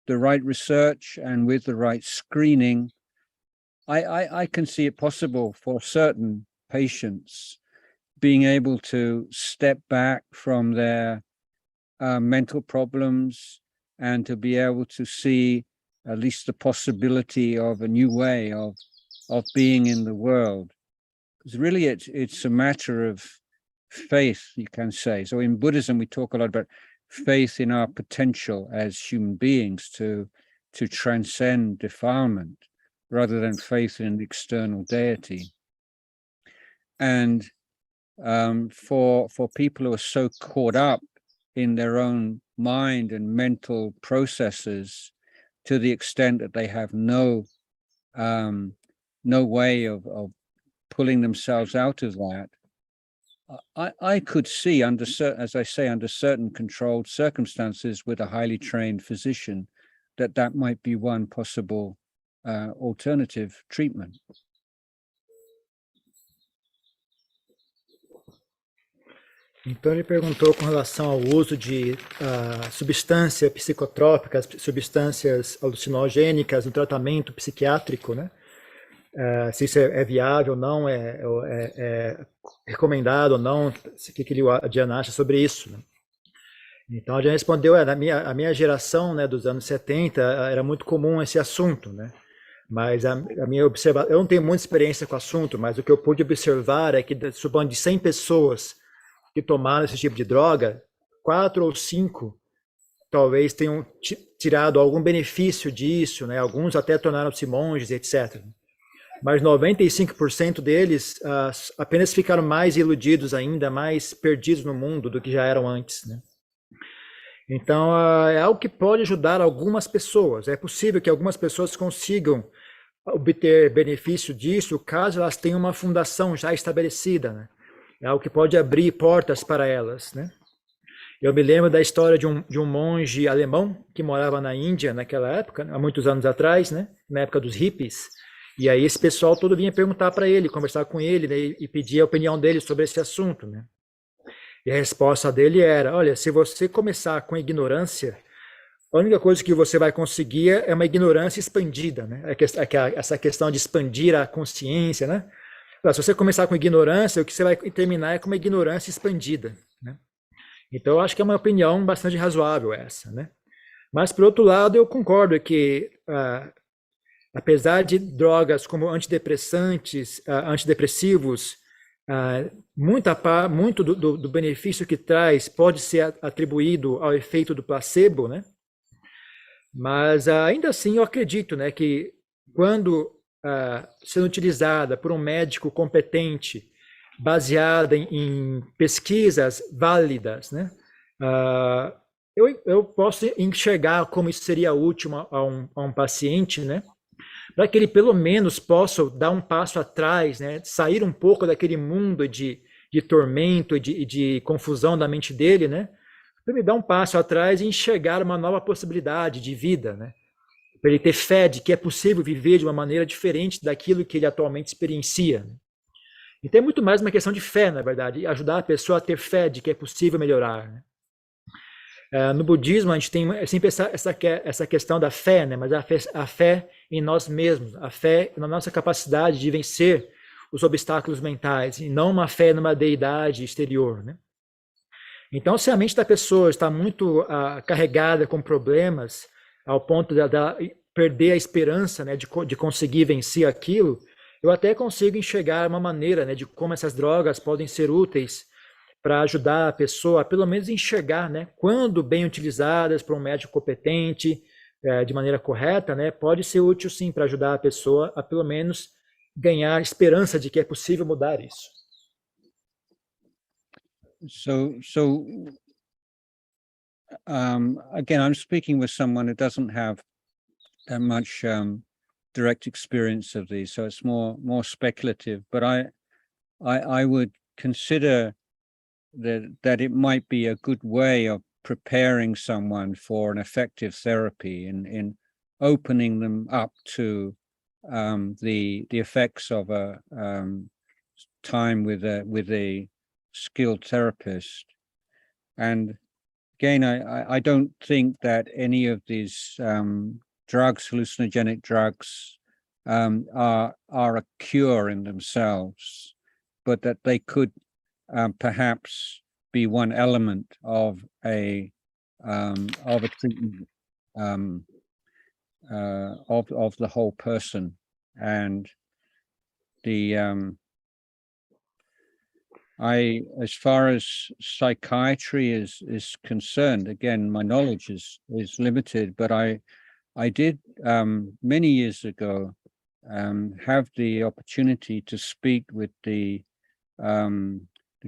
the right research and with the right screening, I can see it possible for certain patients being able to step back from their mental problems and to be able to see at least the possibility of a new way of being in the world. Because really it's a matter of faith, you can say. So in Buddhism, we talk a lot about faith in our potential as human beings to transcend defilement, rather than faith in an external deity. And for people who are so caught up in their own mind and mental processes, to the extent that they have no way of pulling themselves out of that, I could see, under certain controlled circumstances with a highly trained physician, that might be one possible alternative treatment. Então ele perguntou com relação ao uso de substâncias psicotrópicas, substâncias alucinogênicas no tratamento psiquiátrico, né? Se isso é viável ou não, é recomendado ou não, o que o Ajahn acha sobre isso, né? Então a Ajahn respondeu, a minha geração, né, dos anos 70, era muito comum esse assunto, né? Mas a minha observação, eu não tenho muita experiência com o assunto, mas o que eu pude observar é que, supondo de 100 pessoas que tomaram esse tipo de droga, 4 ou 5 talvez tenham tirado algum benefício disso, né? Alguns até tornaram-se monges, etc. Mas 95% deles apenas ficaram mais iludidos ainda, mais perdidos no mundo do que já eram antes, né? Então, é algo que pode ajudar algumas pessoas. É possível que algumas pessoas consigam obter benefício disso, caso elas tenham uma fundação já estabelecida, né? É algo que pode abrir portas para elas, né? Eu me lembro da história de um monge alemão que morava na Índia naquela época, há muitos anos atrás, né? Na época dos hippies. E aí esse pessoal todo vinha perguntar para ele, conversar com ele, né? E pedir a opinião dele sobre esse assunto, né? E a resposta dele era, olha, se você começar com ignorância, a única coisa que você vai conseguir é uma ignorância expandida, né? Essa questão de expandir a consciência, né? Se você começar com ignorância, o que você vai terminar é com uma ignorância expandida, né? Então, eu acho que é uma opinião bastante razoável essa, né? Mas, por outro lado, eu concordo que, apesar de drogas como antidepressantes, antidepressivos, muito do benefício que traz pode ser atribuído ao efeito do placebo, né? Mas, ainda assim, eu acredito, né, que quando sendo utilizada por um médico competente, baseada em pesquisas válidas, né? Eu posso enxergar como isso seria útil a um paciente, né? Para que ele pelo menos possa dar um passo atrás, né? Sair um pouco daquele mundo de tormento e de confusão da mente dele, né? Para ele dar um passo atrás e enxergar uma nova possibilidade de vida, né? Para ele ter fé de que é possível viver de uma maneira diferente daquilo que ele atualmente experiencia. Então é muito mais uma questão de fé, na verdade, ajudar a pessoa a ter fé de que é possível melhorar, né? No budismo, a gente tem sempre essa questão da fé, né? Mas a fé em nós mesmos, a fé na nossa capacidade de vencer os obstáculos mentais, e não uma fé numa deidade exterior, né? Então, se a mente da pessoa está muito carregada com problemas, ao ponto de perder a esperança, né, de conseguir vencer aquilo, eu até consigo enxergar uma maneira, né, de como essas drogas podem ser úteis para ajudar a pessoa a pelo menos enxergar, né, quando bem utilizadas por um médico competente, de maneira correta, né, pode ser útil sim para ajudar a pessoa a pelo menos ganhar esperança de que é possível mudar isso. Again, I'm speaking with someone who doesn't have that much direct experience of these, so it's more speculative. But I would consider that it might be a good way of preparing someone for an effective therapy in opening them up to the effects of a time with a skilled therapist. And again, I don't think that any of these drugs, hallucinogenic drugs, are a cure in themselves, but that they could perhaps be one element of a treatment of the whole person. And as far as psychiatry is concerned, again, my knowledge is limited, but I did many years ago have the opportunity to speak with the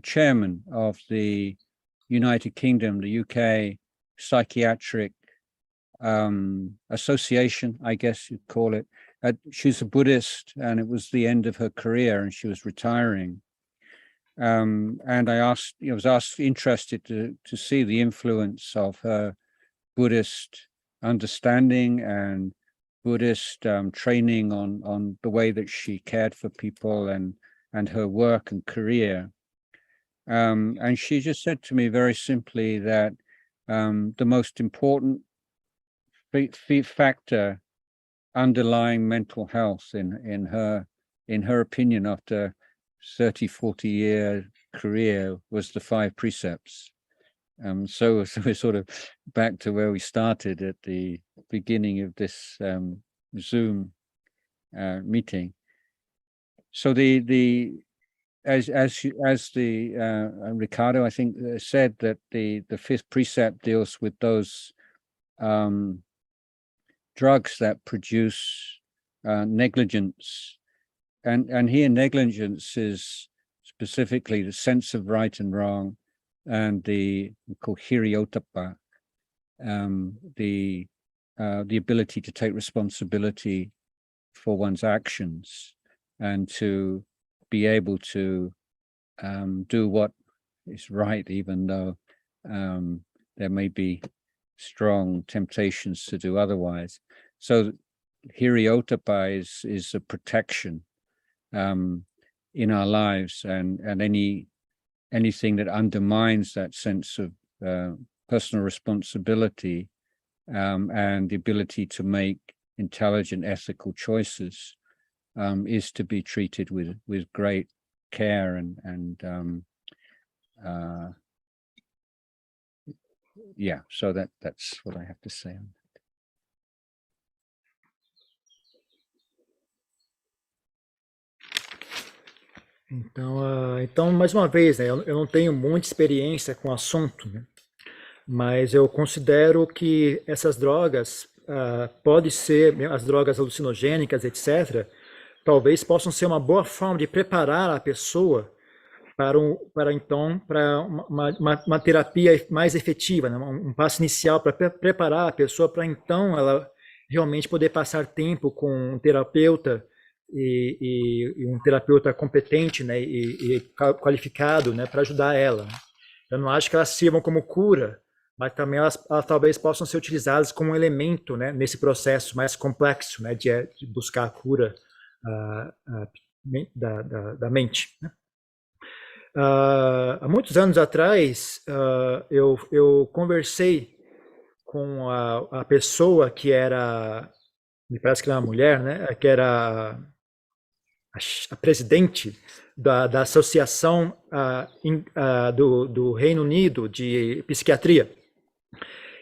chairman of the United Kingdom, the UK Psychiatric Association, I guess you'd call it. She's a Buddhist, and it was the end of her career, and she was retiring. And I was interested to see the influence of her Buddhist understanding and Buddhist training on the way that she cared for people and her work and career. And she just said to me very simply that the most important factor underlying mental health in her opinion after 30-40-year career was the 5 precepts. So we're sort of back to where we started at the beginning of this Zoom meeting. So as Ricardo, I think, said that the 5th precept deals with those drugs that produce negligence, and here negligence is specifically the sense of right and wrong, and the hiriotapa, the ability to take responsibility for one's actions and to be able to do what is right, even though there may be strong temptations to do otherwise. So hiriotapa is a protection in our lives, and anything that undermines that sense of personal responsibility and the ability to make intelligent, ethical choices is to be treated with great care and yeah, so that's what I have to say on that. Então, mais uma vez, né, eu não tenho muita experiência com o assunto, né, mas eu considero que essas drogas, pode ser, as drogas alucinogênicas, etc., talvez possam ser uma boa forma de preparar a pessoa para uma terapia mais efetiva, né, um passo inicial para preparar a pessoa para então ela realmente poder passar tempo com um terapeuta, e um terapeuta competente, né, e qualificado, né, para ajudar ela. Eu não acho que elas sirvam como cura, mas também elas talvez possam ser utilizadas como um elemento, né, nesse processo mais complexo, né, de buscar a cura da mente. Né? Há muitos anos atrás, eu conversei com a pessoa que era, me parece que era uma mulher, né, que era a presidente da Associação do Reino Unido de Psiquiatria.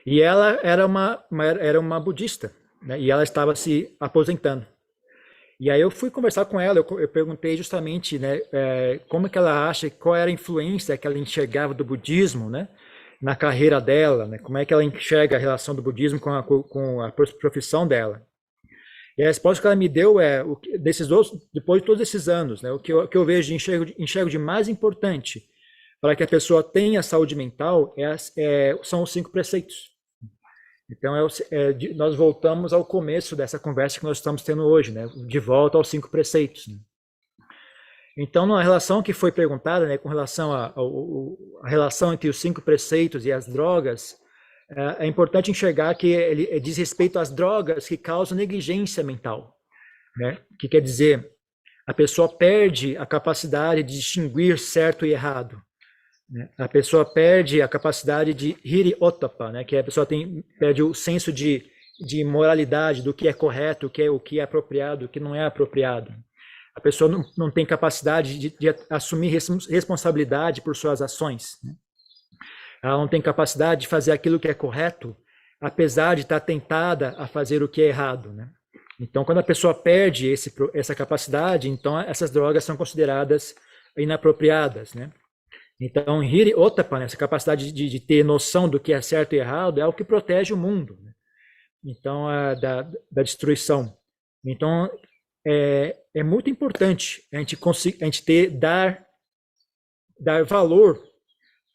E ela era uma budista, né? E ela estava se aposentando. E aí eu fui conversar com ela, eu perguntei justamente, né, como que ela acha, qual era a influência que ela enxergava do budismo, né, na carreira dela, né, como é que ela enxerga a relação do budismo com a profissão dela. E a resposta que ela me deu é, depois de todos esses anos, né, o que eu vejo, enxergo de mais importante para que a pessoa tenha saúde mental são os 5 preceitos. Então, nós voltamos ao começo dessa conversa que nós estamos tendo hoje, né, de volta aos 5 preceitos. Né. Então, na relação que foi perguntada, né, com relação a relação entre os 5 preceitos e as drogas, é importante enxergar que ele diz respeito às drogas que causam negligência mental, né? Que quer dizer, a pessoa perde a capacidade de distinguir certo e errado, né? A pessoa perde a capacidade de hiri ottappa, né? Que a pessoa perde o senso de moralidade, do que é correto, o que é apropriado, o que não é apropriado. A pessoa não tem capacidade de assumir responsabilidade por suas ações, né? Ela não tem capacidade de fazer aquilo que é correto, apesar de estar tentada a fazer o que é errado, né? Então, quando a pessoa perde essa capacidade, então essas drogas são consideradas inapropriadas, né? Então, hiri ottappa, essa capacidade de ter noção do que é certo e errado, é o que protege o mundo, né? Então, da destruição. Então, é muito importante a gente dar valor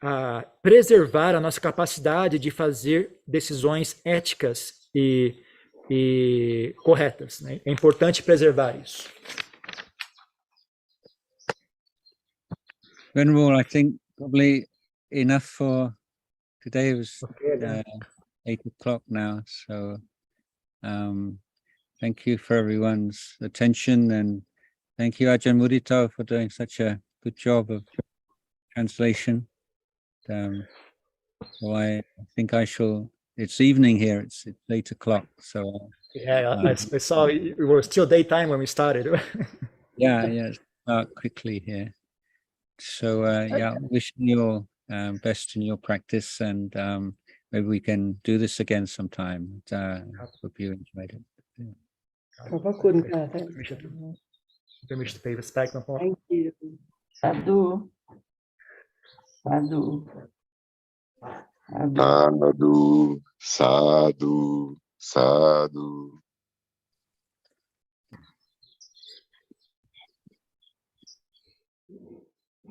a preservar a nossa capacidade de fazer decisões éticas e corretas, né? É importante preservar isso. Venerable, I think probably enough for today. It was 8 o'clock now, so thank you for everyone's attention, and thank you, Ajahn Mudita, for doing such a good job of translation. So I think I shall. It's evening here. It's 8 o'clock. So I saw we were still daytime when we started. yeah, start quickly here. So yeah, wishing you all best in your practice, and maybe we can do this again sometime. Hope you enjoyed it. Yeah. Permission to pay respect. Thank you. Sadhu. Sadhu. Sadhu, sadhu, sadhu.